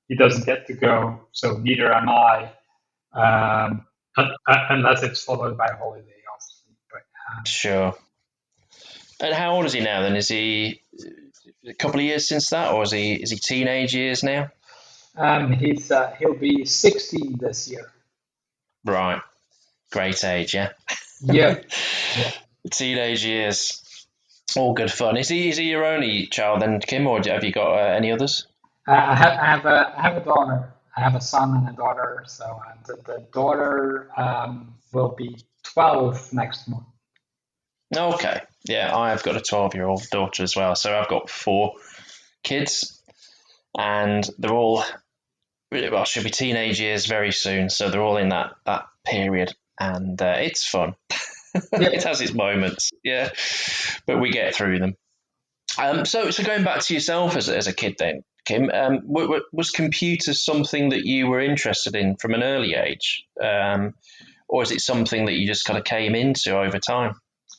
he doesn't get to go, so neither am I, unless it's followed by a holiday, obviously. But Sure. And how old is he now then? Is he a couple of years since that, or is he teenage years now? he'll be 16 this year. Right. Great age, yeah. Yeah, yeah. Teenage years. All good fun. Is he your only child then, Kim, or have you got any others? I have a daughter. I have a son and a daughter. So the daughter will be 12 next month. Okay. Yeah, I've got a 12-year-old daughter as well. So I've got 4 kids, and they're all, well, should be teenage years very soon. So they're all in that period, and it's fun. Yeah. It has its moments, yeah, but we get through them. So going back to yourself as a kid then, Kim, was computers something that you were interested in from an early age, or is it something that you just kind of came into over time?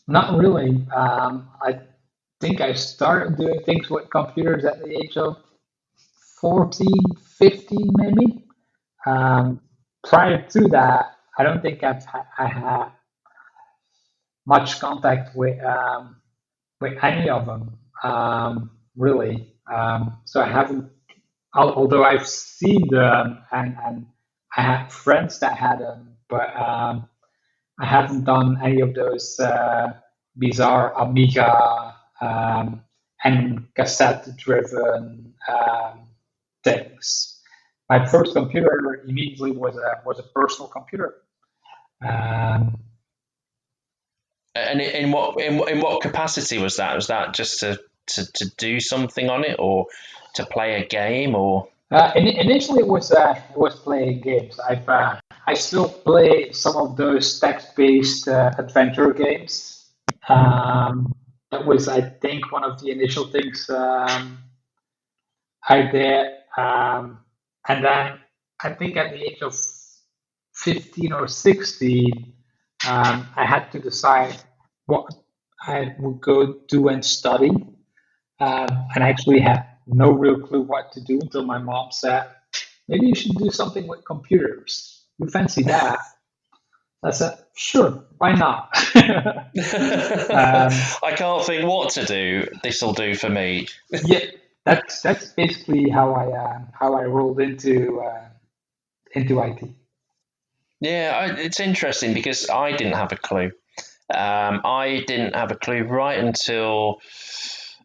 Not really. I think I started doing things with computers at the age of 14, 15, maybe. Um, Prior to that, I don't think I had much contact with any of them, really. So I haven't, although I've seen them, and I had friends that had them, but I haven't done any of those bizarre Amiga and cassette-driven things. My first computer immediately was a personal computer. Um, And in what capacity was that? Was that just to do something on it, or to play a game, or? Initially, it was playing games. I still play some of those text-based adventure games. That was, I think, one of the initial things I did. And then I think at the age of 15 or 16, I had to decide what I would go do and study. And I actually had no real clue what to do until my mom said, maybe you should do something with computers. You fancy that? I said, sure, why not? I can't think what to do. This'll do for me. Yeah, that's basically how I rolled into IT. Yeah, it's interesting because I didn't have a clue. I didn't have a clue right until.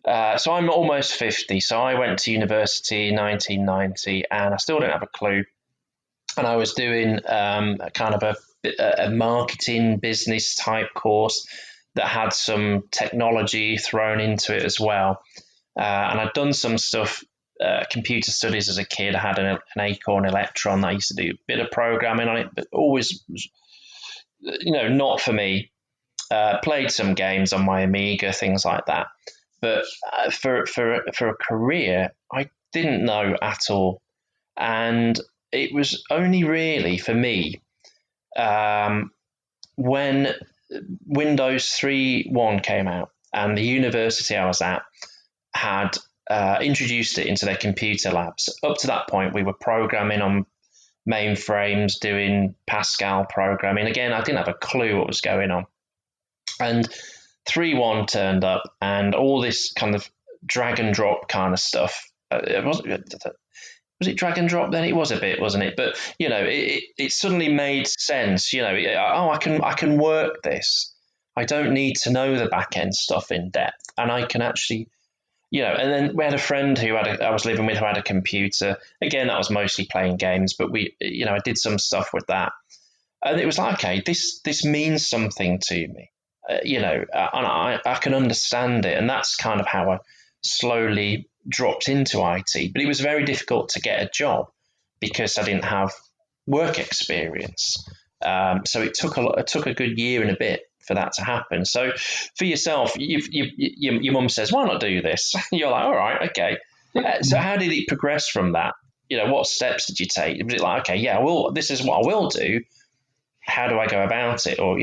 So I'm almost 50. So I went to university in 1990, and I still didn't have a clue. And I was doing a kind of a marketing business type course that had some technology thrown into it as well. And I'd done some stuff, computer studies as a kid. I had an Acorn Electron that I used to do a bit of programming on it, but always, not for me. Played some games on my Amiga, things like that. But for a career, I didn't know at all, and it was only really for me when Windows 3.1 came out, and the university I was at had introduced it into their computer labs. Up to that point, we were programming on mainframes, doing Pascal programming. Again, I didn't have a clue what was going on. And 3.1 turned up, and all this kind of drag and drop kind of stuff. was it drag and drop then? It was a bit, wasn't it? But it suddenly made sense. I can work this. I don't need to know the back end stuff in depth, and I can actually, And then we had a friend I was living with who had a computer. Again, that was mostly playing games, but I did some stuff with that, and it was like, okay, this means something to me, and I can understand it, and that's kind of how I slowly dropped into IT. But it was very difficult to get a job because I didn't have work experience. So it took a good year and a bit for that to happen. So for yourself, your mum says, "Why not do this?" You're like, "All right, okay." So how did it progress from that? What steps did you take? Was it like, okay, yeah, well, this is what I will do. How do I go about it? Or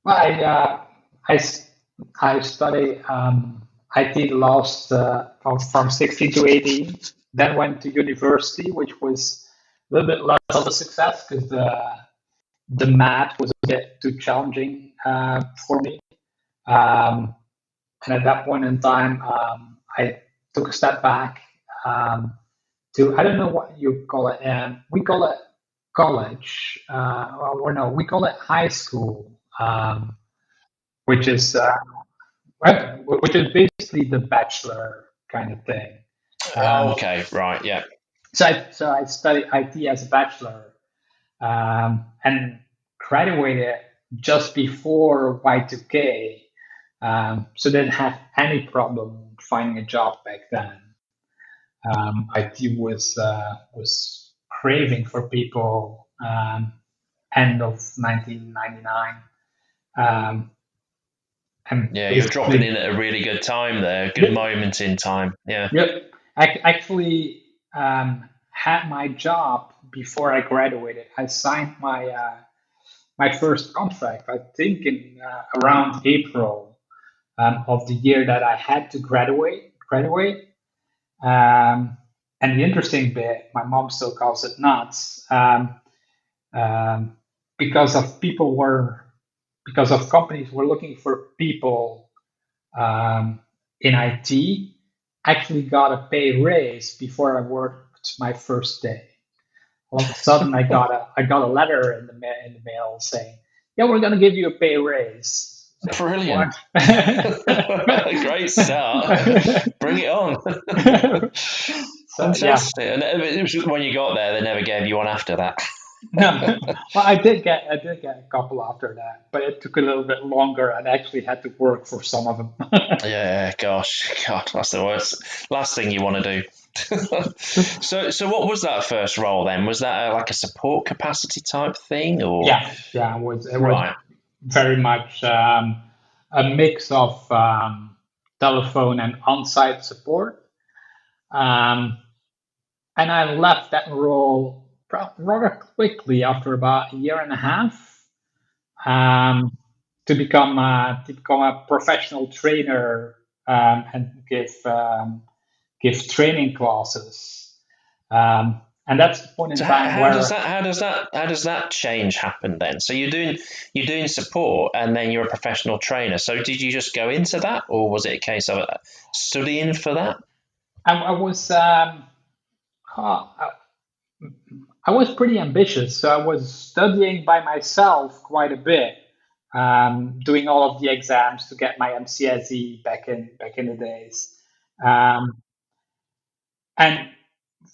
Well, I studied IT last from 16 to 18, then went to university, which was a little bit less of a success because the math was a bit too challenging for me. Um, and at that point in time, I took a step back to, I don't know what you call it. We call it college, or no, we call it high school, which is which is basically the bachelor kind of thing. oh, Um, okay, right, yeah. so I studied IT as a bachelor, and graduated just before Y2K. So didn't have any problem finding a job back then. IT was craving for people end of 1999. Um, and Yeah, you're dropping basically, in at a really good time there, a good yep, moment in time. Yeah. yep. I actually had my job before I graduated. I signed my first contract, I think, in around April of the year that I had to graduate. Um, and the interesting bit, my mom still calls it nuts, um, because because of companies were looking for people in IT. Actually, got a pay raise before I worked my first day. All of a sudden, I got a letter in in the mail saying, "Yeah, we're gonna give you a pay raise." It's like, Brilliant. what? Great start. Bring it on. So yeah, Fantastic. And it was just when you got there, they never gave you one after that. no. Well, I did get a couple after that, but it took a little bit longer, and I actually had to work for some of them. Yeah, gosh, God, that's the worst. Last thing you want to do. So what was that first role then? Was that like a support capacity type thing, or Yeah, it was right? very much a mix of telephone and on-site support. Um, and I left that role rather quickly after about a year and a half, to become a professional trainer, and give training classes. And that's the point in So time where how does that change happen then? So you're doing support and then you're a professional trainer. So did you just go into that, or was it a case of studying for that? I was I I was pretty ambitious. So I was studying by myself quite a bit, doing all of the exams to get my MCSE back in the days. Um, and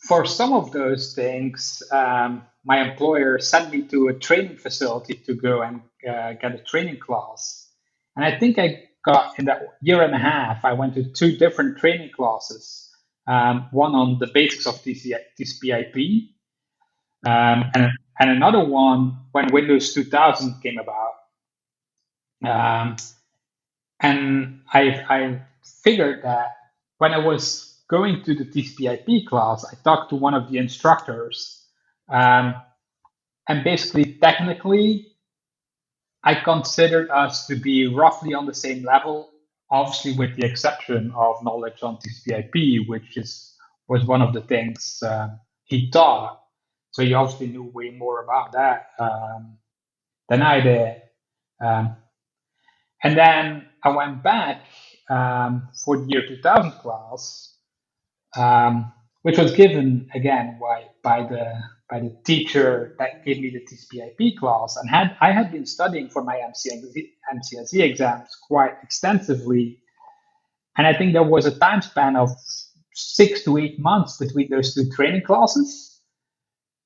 for some of those things, my employer sent me to a training facility to go and get a training class. And I think I got in that year and a half, I went to two different training classes. One on the basics of TCP/IP, and another one when Windows 2000 came about. Um, and I figured that when I was going to the TCP/IP class, I talked to one of the instructors, um, and basically, technically, I considered us to be roughly on the same level. Obviously, with the exception of knowledge on TCP/IP, which was one of the things he taught. So he obviously knew way more about that than I did. Um, and then I went back for the year 2000 class, um, which was given again by the teacher that gave me the TCP/IP class, and I had been studying for my MCSE exams quite extensively, and I think there was a time span of 6 to 8 months between those two training classes,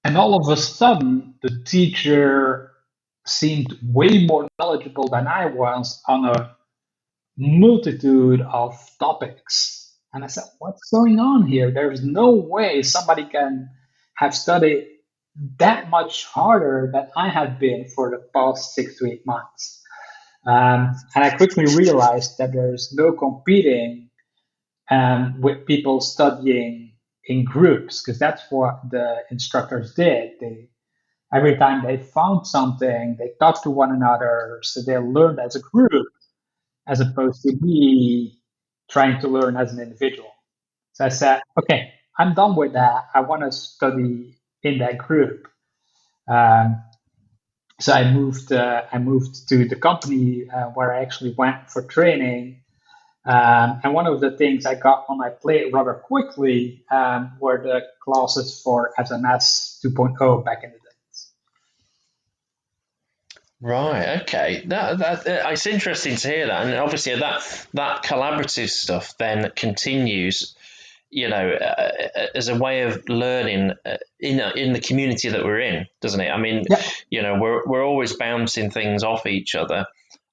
and all of a sudden the teacher seemed way more knowledgeable than I was on a multitude of topics. And I said, what's going on here? There's no way somebody can have studied that much harder than I have been for the past 6 to 8 months. And I quickly realized that there's no competing with people studying in groups, because that's what the instructors did. Every time they found something, they talked to one another, so they learned as a group as opposed to me trying to learn as an individual. So I said, okay, I'm done with that. I want to study in that group. Um, so I moved to the company where I actually went for training. And one of the things I got on my plate rather quickly were the classes for SMS 2.0 back in the days. Right. Okay. That it's interesting to hear that, and obviously that collaborative stuff then continues. As a way of learning in the community that we're in, doesn't it? I mean, Yeah. we're always bouncing things off each other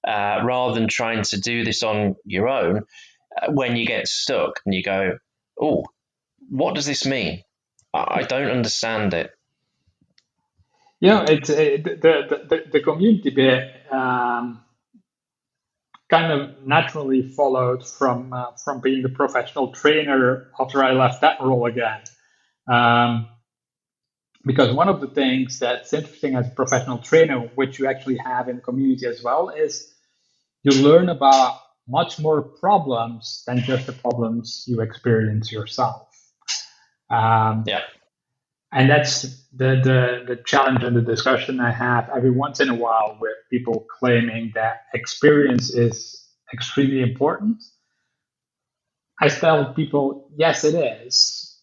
rather than trying to do this on your own. When you get stuck and you go, oh, what does this mean? I don't understand it. It's the community bit kind of naturally followed from being the professional trainer after I left that role again. Um, because one of the things that's interesting as a professional trainer, which you actually have in the community as well, is you learn about much more problems than just the problems you experience yourself. Um, Yeah. and that's the challenge and the discussion I have every once in a while with people claiming that experience is extremely important. I tell people, yes, it is,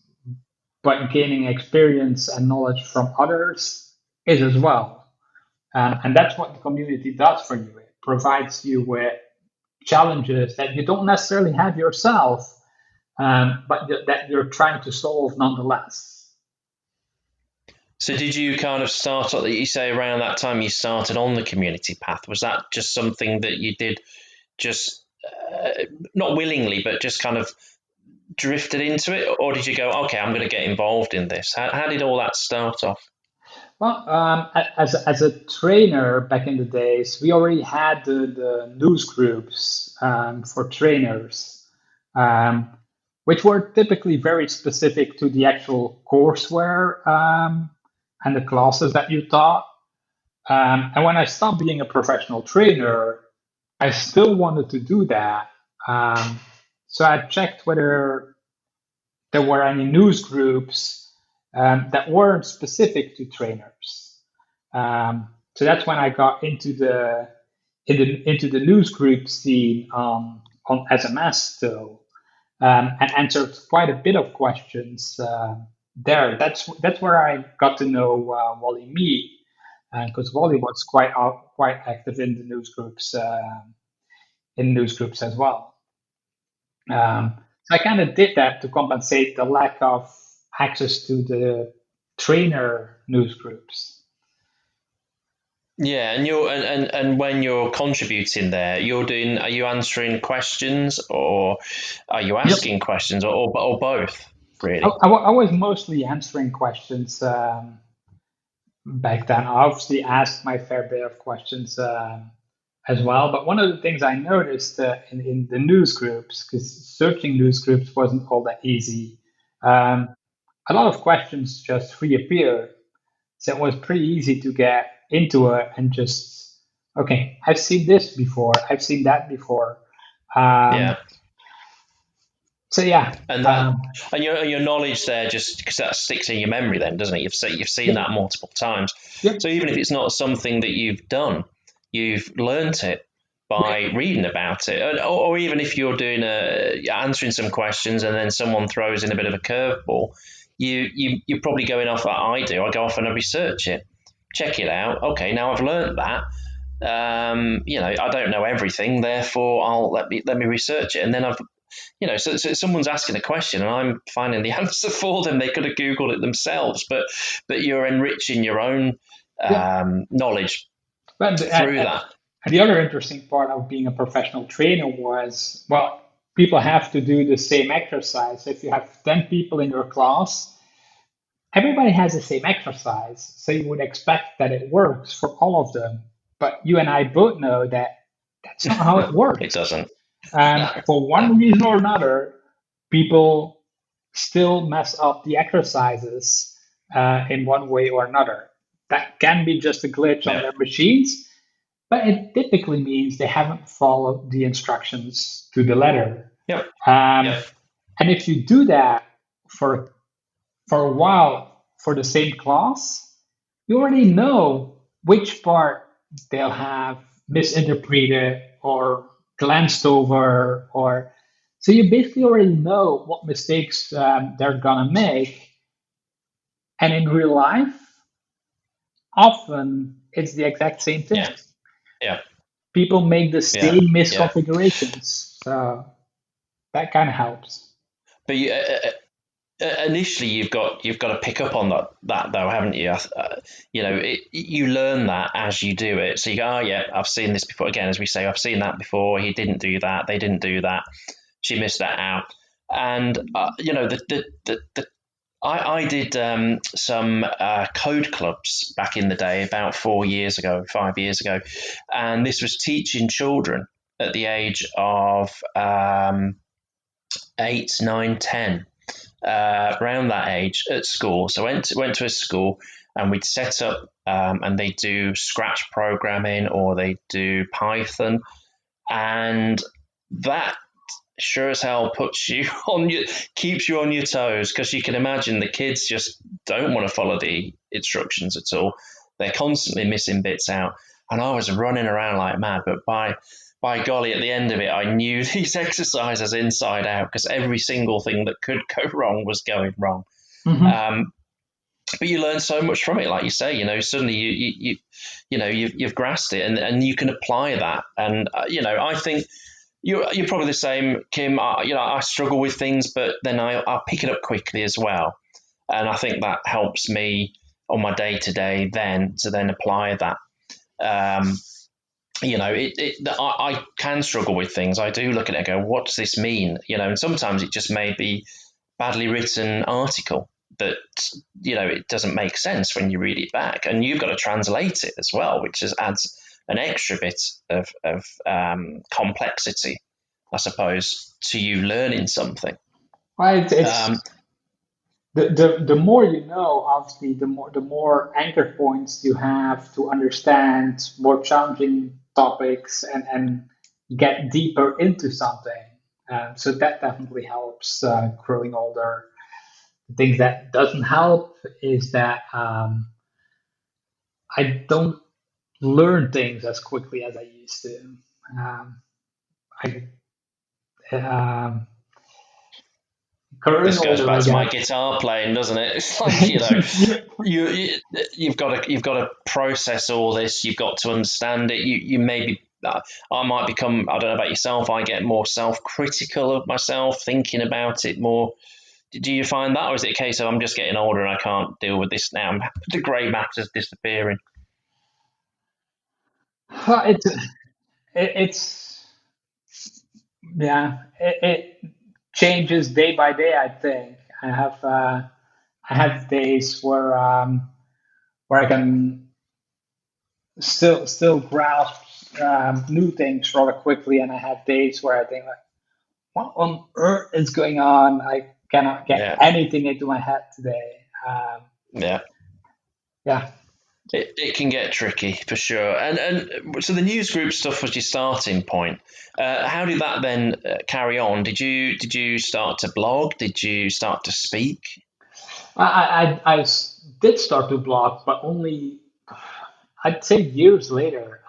but gaining experience and knowledge from others is as well. And that's what the community does for you. It provides you with challenges that you don't necessarily have yourself, but that you're trying to solve nonetheless. So did you kind of start, you say around that time you started on the community path? Was that just something that you did just not willingly, but just kind of drifted into it? Or did you go, okay, I'm going to get involved in this? How did all that start off? Well, as a trainer back in the days, we already had the news groups for trainers, um, which were typically very specific to the actual courseware and the classes that you taught. And when I stopped being a professional trainer, I still wanted to do that. So I checked whether there were any news groups that weren't specific to trainers. So that's when I got into the news group scene on SMS still, and answered quite a bit of questions there. That's where I got to know Wally Mead, because Wally was quite active in the news groups as well. So I kind of did that to compensate the lack of access to the trainer news groups. Yeah, and and when you're contributing there, are you answering questions or are you Yep. asking questions or both, really? I was mostly answering questions back then. I obviously asked my fair bit of questions as well. But one of the things I noticed in the news groups, because searching news groups wasn't all that easy, um, a lot of questions just reappeared. So it was pretty easy to get into it and just, okay, I've seen this before, I've seen that before. Um, Yeah. so yeah, And that and your knowledge there just because that sticks in your memory then, doesn't it? You've seen yep, that multiple times. yep, So even if it's not something that you've done, you've learnt it. by reading about it, or even if you're doing answering some questions and then someone throws in a bit of a curveball, you're probably going off that I do. I go off and I research it, check it out. Okay, now I've learned that. I don't know everything, therefore I'll let me research it, and then so someone's asking a question and I'm finding the answer for them. They could have Googled it themselves, but you're enriching your own Yeah. knowledge But through that. and the other interesting part of being a professional trainer was, well, people have to do the same exercise. If you have 10 people in your class, everybody has the same exercise. So you would expect that it works for all of them. But you and I both know that that's not how it It works. doesn't. And No, for no. one reason or another, people still mess up the exercises in one way or another. That can be just a glitch on Yeah. their machines, but it typically means they haven't followed the instructions to the letter. Yep. Um, Yep. and if you do that for a while for the same class, you already know which part they'll have misinterpreted or glanced over, or so you basically already know what mistakes they're gonna make. And in real life, often it's the exact same thing. Yeah. Yeah. People make the Yeah. same Yeah. misconfigurations, so that kind of helps. But initially you've got to pick up on that though, haven't you? You learn that as you do it. So you go, oh yeah, I've seen this before. Again, as we say, I've seen that before. He didn't do that. They didn't do that. She missed that out. And I did some code clubs back in the day, about 4 years ago, 5 years ago, and this was teaching children at the age of 8, 9, 10, around that age at school. So went to a school and we'd set up and they do Scratch programming or they do Python, and that sure as hell puts you on your keeps you on your toes, because you can imagine the kids just don't want to follow the instructions at all. They're constantly missing bits out, and I was running around like mad. But by golly, at the end of it, I knew these exercises inside out, because every single thing that could go wrong was going wrong. Mm-hmm. Um, but you learn so much from it, like you say. Suddenly you've grasped it, and you can apply that. And I think you're probably the same, Kim. I struggle with things, but then I pick it up quickly as well, and I think that helps me on my day to day. Then to then apply that. Um, I can struggle with things. I do look at it and go, what does this mean? And sometimes it just may be badly written article that it doesn't make sense when you read it back, and you've got to translate it as well, which adds an extra bit of complexity, I suppose, to you learning something. Right, Um, it's the more you know, obviously, the more anchor points you have to understand more challenging topics and get deeper into something. So that definitely helps growing older. The thing that doesn't help is that I don't learn things as quickly as I used to. Um, I um, Growing this goes older, back I to my guess. guitar playing, doesn't it? It's like Yeah. you've got to process all this. You've got to understand it. You maybe I might become, I don't know about yourself. I get more self-critical of myself, thinking about it more. Do you find that, or is it a case of I'm just getting older and I can't deal with this now? The grey matter's disappearing. It's it's yeah, it changes day by day. I think I have days where I can still grasp new things rather quickly, and I have days where I think like, what on earth is going on? I cannot get Yeah, anything into my head today. yeah. Yeah. It can get tricky for sure. And so the news group stuff was your starting point. How did that then carry on? Did you start to blog? Did you start to speak? Did start to blog, but only I'd say years later.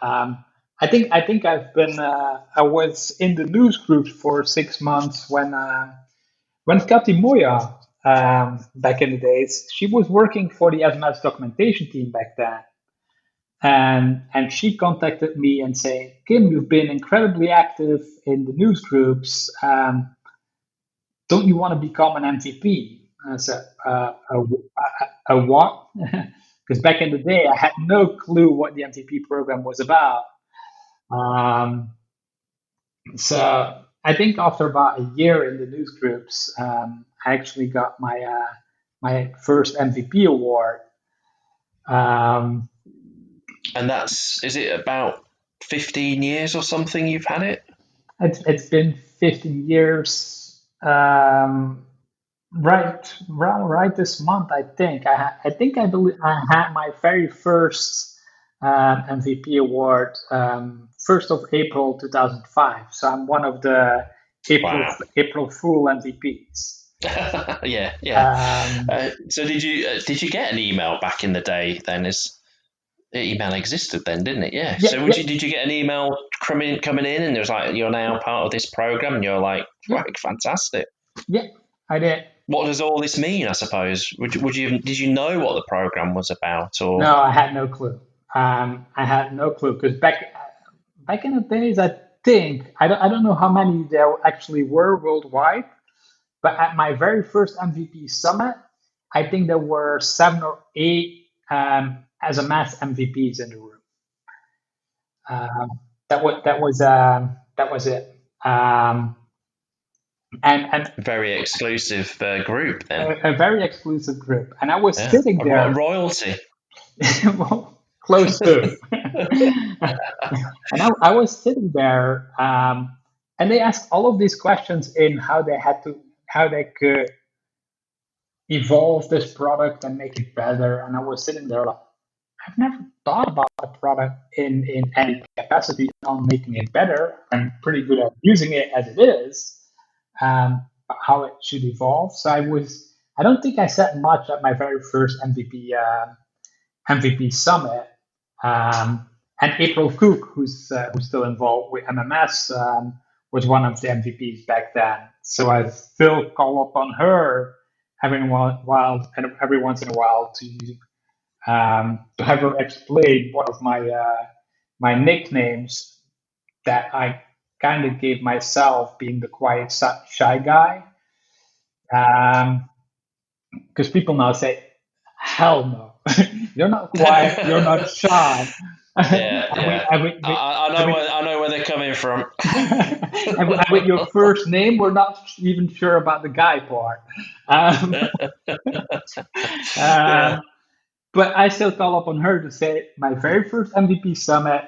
I think I've been I was in the news groups for 6 months when Kati Moya, back in the days, she was working for the SMS documentation team back then. And she contacted me and said, Kim, you've been incredibly active in the news groups. Don't you want to become an MVP? And I said, a what? Because back in the day, I had no clue what the MVP program was about. Um, so I think after about a year in the news groups, I actually got my first MVP award. Um, And is it about 15 years or something you've had it? it's been 15 years. Right this month, I think. I believe I had my very first MVP award, 1st of April 2005. So I'm one of the Wow. April Fool MVPs. Yeah, yeah. Um, So did you get an email back in the day then? Is email existed then, didn't it? Yeah. yeah, So yeah, did you get an email coming in and it was like you're now part of this program and you're like, yeah, right, fantastic. yeah. I did. What does all this mean? I suppose would you did you know what the program was about or No, I had no clue. I had no clue because back in the days, I don't know how many there actually were worldwide. But at my very first MVP summit, I think there were 7 or 8 as a mass MVPs in the room. That was it. Um, and very exclusive group then? a very exclusive group. And I was Yeah, sitting there, royalty. well, close to. And I was sitting there, and they asked all of these questions in how they could evolve this product and make it better. And I was sitting there like, I've never thought about the product in any capacity on making it better. I'm pretty good at using it as it is, but how it should evolve. So I don't think I said much at my very first MVP summit. And April Cook, who's still involved with MMS, was one of the MVPs back then. So I still call upon her every once in a while to have her explain one of my nicknames that I kind of gave myself, being the quiet, shy guy. Because people now say, "Hell no, you're not quiet, you're not shy." Yeah, yeah. I know where they're coming from. And with your first name, we're not even sure about the guy part. Um, Yeah. um, but I still call upon her to say my very first MVP summit.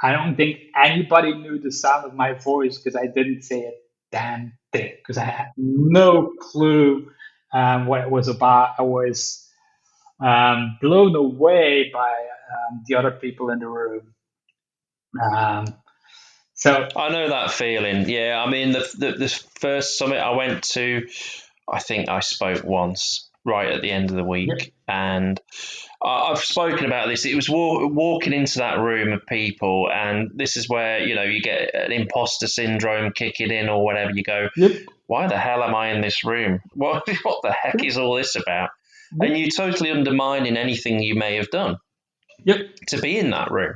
I don't think anybody knew the sound of my voice because I didn't say a damn thing because I had no clue what it was about. I was blown away by the other people in the room. Um, so I know that feeling. Yeah, I mean the first summit I went to, I think I spoke once right at the end of the yep, week, and I've spoken about this. It was walking into that room of people, and this is where you get an imposter syndrome kicking in or whatever. You go, yep, why the hell am I in this room? What the heck is all this about? yep, And you're totally undermining anything you may have done yep. to be in that room.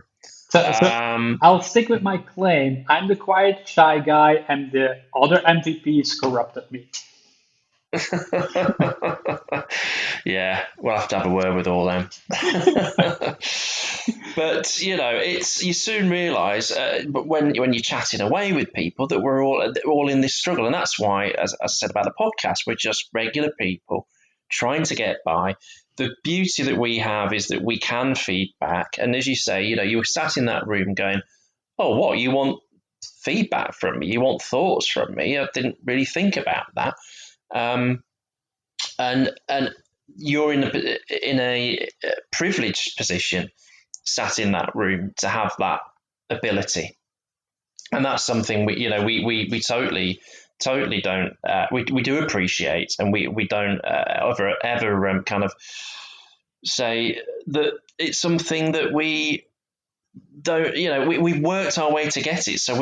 So Um, I'll stick with my claim. I'm the quiet, shy guy, and the other MVPs corrupted me. yeah, we'll have to have a word with all them. But it's you soon realise, but when you're chatting away with people, that we're all in this struggle, and that's why, as I said about the podcast, we're just regular people trying to get by. The beauty that we have is that we can feedback, and as you say, you were sat in that room going, "Oh, what you want feedback from me? You want thoughts from me? I didn't really think about that." Um, and you're in a privileged position, sat in that room, to have that ability, and that's something we totally don't we do appreciate, and we don't ever kind of say that it's something that we though, we worked our way to get it. So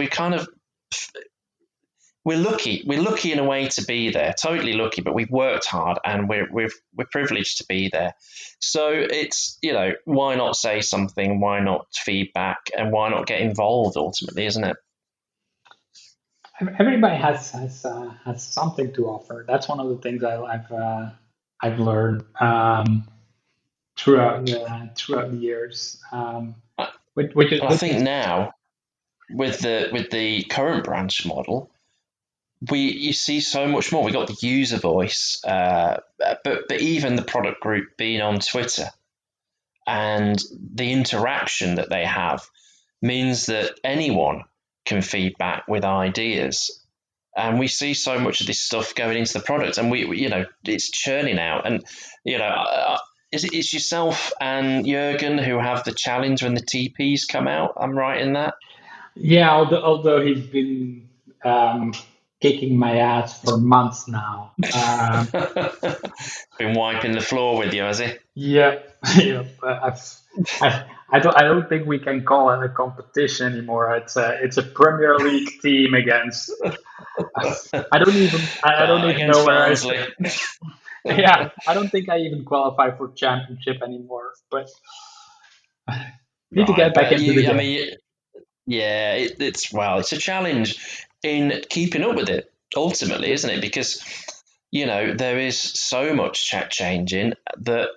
we're lucky. We're lucky in a way to be there. Totally lucky, but we've worked hard and we're privileged to be there. So it's, why not say something? Why not feedback? And why not get involved ultimately, isn't it? Everybody has something to offer. That's one of the things I've learned throughout the years. I think now with the current branch model, you see so much more. We got the user voice, but even the product group being on Twitter and the interaction that they have means that anyone can feedback with ideas. And we see so much of this stuff going into the product, and it's churning out. And it's yourself and Jurgen who have the challenge when the TPs come out. I'm right in that. Yeah, although he's been um, kicking my ass for months now. Been wiping the floor with you, has he? Yeah, yeah. I don't think we can call it a competition anymore. It's a Premier League team against. I don't even Against know where I. Barnsley. Yeah, I don't think I even qualify for championship anymore. But need to Right, get back but into the I game. mean, yeah, it's a challenge in keeping up with it. Ultimately, Yeah, isn't it? Because there is so much chat changing that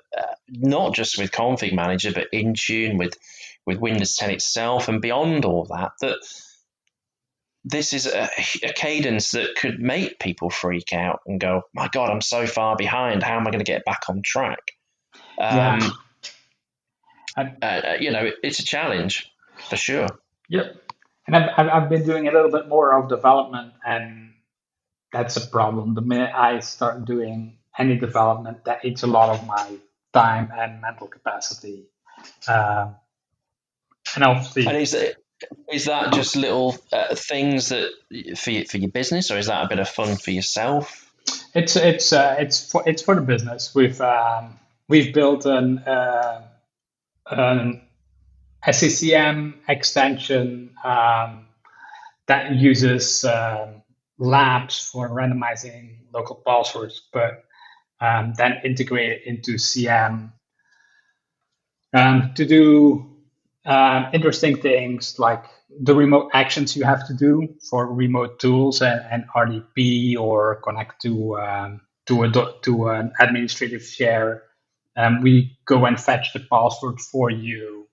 not just with Config Manager, but in tune with Windows 10 itself and beyond all that. That this is a cadence that could make people freak out and go, "My God, I'm so far behind. How am I going to get back on track?" yeah. Um, I, it's a challenge for sure. yep. And I've been doing a little bit more of development, and that's a problem. The minute I start doing any development, that eats a lot of my time and mental capacity. Uh, and And obviously, is that just little things that for your business, or is that a bit of fun for yourself? it's for the business. We've built an SCCM extension that uses labs for randomizing local passwords, but then integrate it into CM to do interesting things like the remote actions you have to do for remote tools and RDP or connect to an administrative share. We go and fetch the password for you,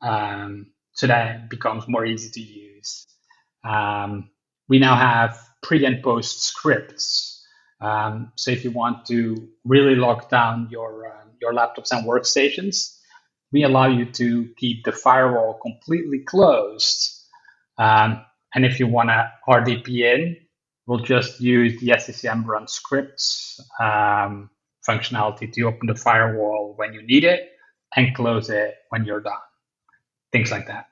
so that it becomes more easy to use. Um, we now have pre and post scripts. So if you want to really lock down your laptops and workstations, we allow you to keep the firewall completely closed. And if you want to RDP in, we'll just use the SCCM run scripts functionality to open the firewall when you need it and close it when you're done. Things like that.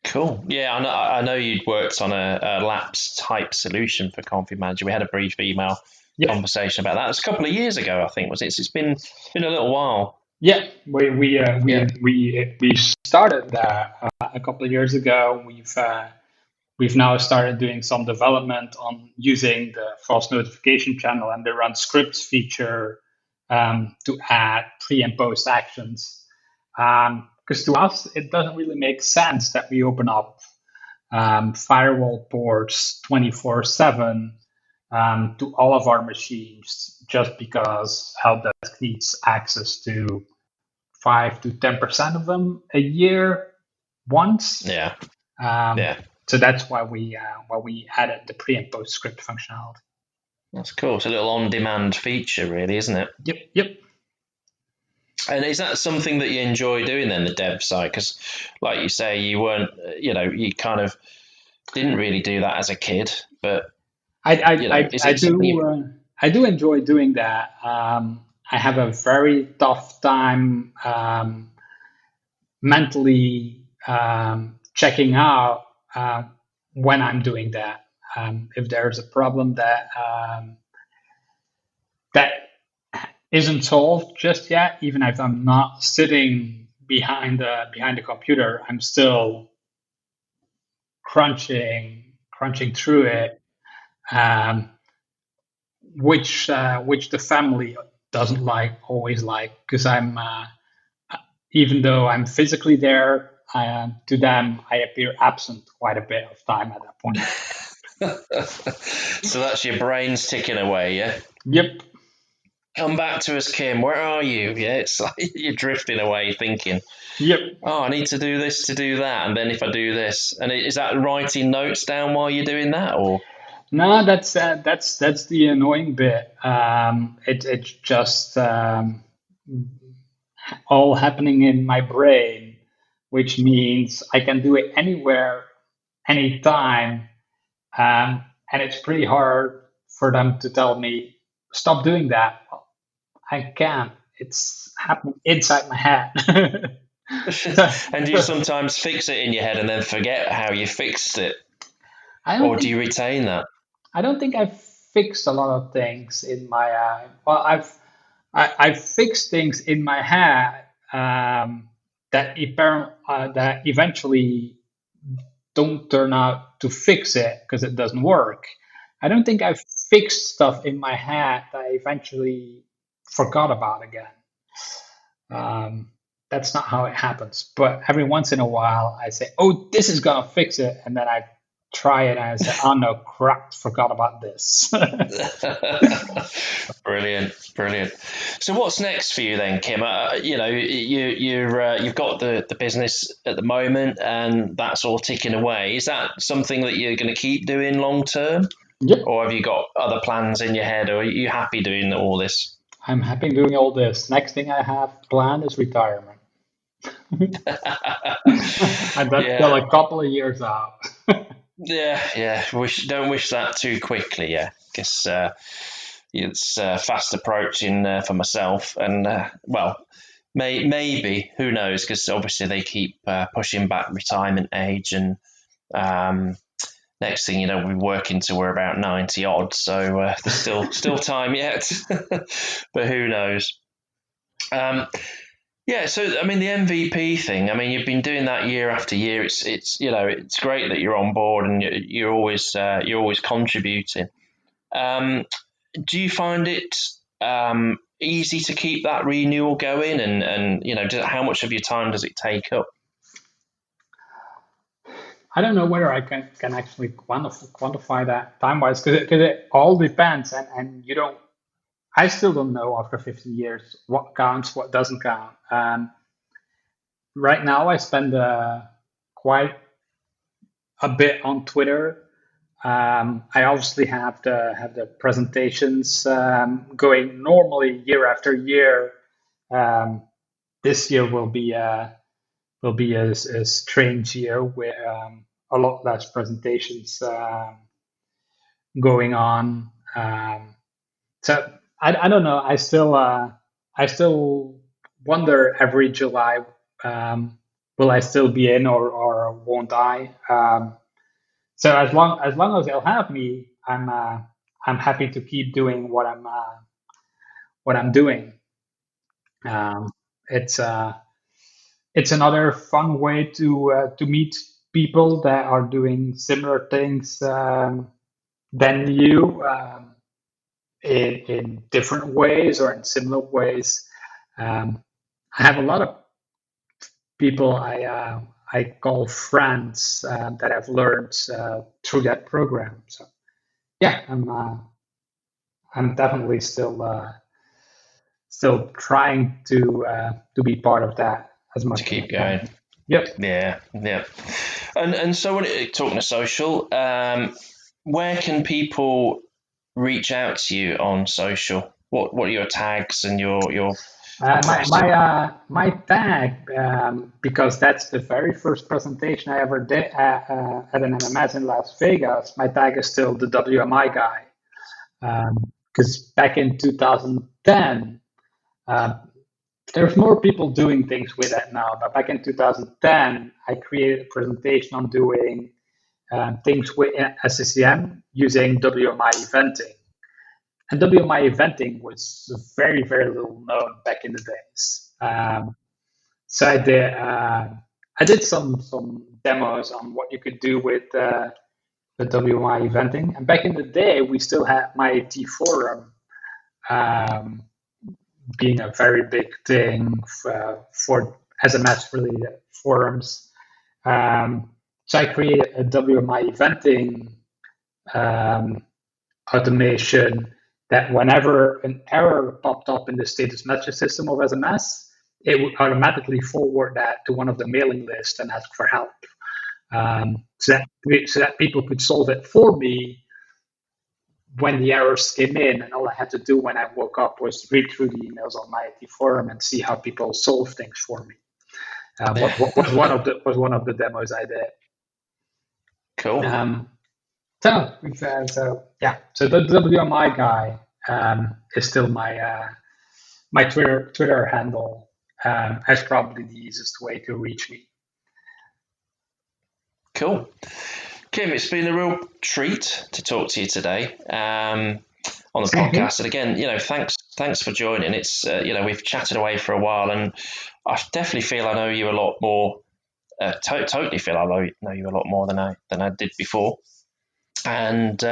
Cool. Yeah, I know you'd worked on a Laps type solution for Config Manager. We had a brief email Yeah, conversation about that. It was a couple of years ago, I think, was it? So it's been a little while. yeah. We Yeah. we started that a couple of years ago. We've now started doing some development on using the false notification channel and the run scripts feature to add pre and post actions. Because to us, it doesn't really make sense that we open up firewall ports 24/7 to all of our machines just because help desk needs access to 5 to 10% of them a year once. Yeah. Um, Yeah. so that's why we added the pre and post script functionality. That's cool. It's a little on demand feature, really, isn't it? Yep, yep. And is that something that you enjoy doing then, the dev side? Because, like you say, you weren't, you kind of didn't really do that as a kid, but, I I I, is I it something do you. I do enjoy doing that. I have a very tough time mentally checking out when I'm doing that. If there's a problem that isn't solved just yet, even if I'm not sitting behind the computer, I'm still crunching through it, um, which the family doesn't always like, because I'm even though I'm physically there, to them I appear absent quite a bit of time at that point. So that's your brain's ticking away, yeah? Yep. Come back to us, Kim. Where are you? Yeah, it's like you're drifting away thinking, Yep. oh, I need to do this to do that. And then if I do this, and is that writing notes down while you're doing that? Or No, that's the annoying bit. It's just all happening in my brain, which means I can do it anywhere, anytime, and it's pretty hard for them to tell me stop doing that. I can't. It's happening inside my head. and do you sometimes fix it in your head and then forget how you fixed it? I don't Or do think you retain that? I don't think I've fixed a lot of things in my well, I've fixed things in my head, that eventually don't turn out to fix it because it doesn't work. I don't think I've fixed stuff in my head that I eventually forgot about again. Um, that's not how it happens. But every once in a while, I say, "Oh, this is gonna fix it," and then I try it and I say, "Oh no, crap! Forgot about this." Brilliant, brilliant. So what's next for you then, Kim? You've got the business at the moment, and that's all ticking away. Is that something that you're going to keep doing long term, Yep, or have you got other plans in your head, or are you happy doing all this? I'm happy doing all this. Next thing I have planned is retirement, and that's still Yeah, a couple of years out. yeah. Don't wish that too quickly. Yeah, guess it's fast approaching for myself, and well, maybe who knows? Because obviously they keep pushing back retirement age, and um, next thing you know, we're working till we're about 90 odd. So there's still time yet, but who knows? Um, yeah, so I mean the MVP thing. I mean you've been doing that year after year. It's it's great that you're on board and you're always contributing. Um, do you find it easy to keep that renewal going? And how much of your time does it take up? I don't know whether I can actually quantify that time wise, because it all depends, and you don't. I still don't know after 15 years what counts, what doesn't count. Right now, I spend quite a bit on Twitter. I obviously have the presentations going normally year after year. Um, this year will be a strange year with a lot less presentations going on. So I don't know. I still wonder every July, um, will I still be in, or won't I? So as long as they'll have me, I'm happy to keep doing what I'm doing. Um, it's it's another fun way to meet people that are doing similar things than you, in different ways or in similar ways. I have a lot of people I call friends that I've learned through that program. So yeah, I'm definitely still trying to be part of that as To much as keep I going. can. Yep. Yeah, yeah. And so when talking to social, where can people reach out to you on social? What are your tags and your My posting? my tag, because that's the very first presentation I ever did at an MMS in Las Vegas. My tag is still the WMI guy, because back in 2010, there's more people doing things with that now. But back in 2010, I created a presentation on doing things with SCCM using WMI eventing. And WMI eventing was very, very little known back in the days. So I did some demos on what you could do with the WMI eventing. And back in the day, we still had my IT forum um, being a very big thing for SMS related forums. So I created a WMI eventing um, automation that whenever an error popped up in the status message system of SMS, it would automatically forward that to one of the mailing lists and ask for help. So that people could solve it for me when the errors came in, and all I had to do when I woke up was read through the emails on my IT forum and see how people solve things for me. What was one of the demos I did. Cool. So the WMI guy is still my Twitter handle. As probably the easiest way to reach me. Cool. Kim, it's been a real treat to talk to you today on the podcast. And again, thanks for joining. It's we've chatted away for a while, and I definitely feel I know you a lot more. Totally feel I know you a lot more than I did before. And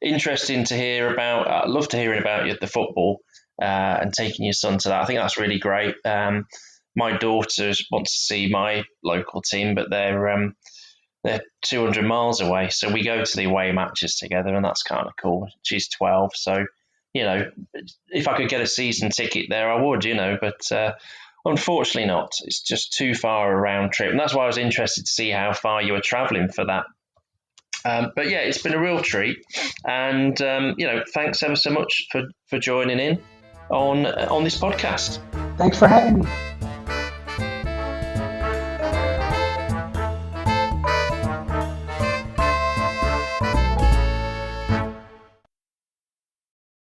interesting to hear about. I'd love to hear about the football and taking your son to that. I think that's really great. My daughter wants to see my local team, but they're 200 miles away, so we go to the away matches together, and that's kind of cool. She's 12, so if I could get a season ticket there, I would, but unfortunately not. It's just too far a round trip, and that's why I was interested to see how far you were traveling for that. But yeah, it's been a real treat, and thanks ever so much for joining in on this podcast. Thanks for having me.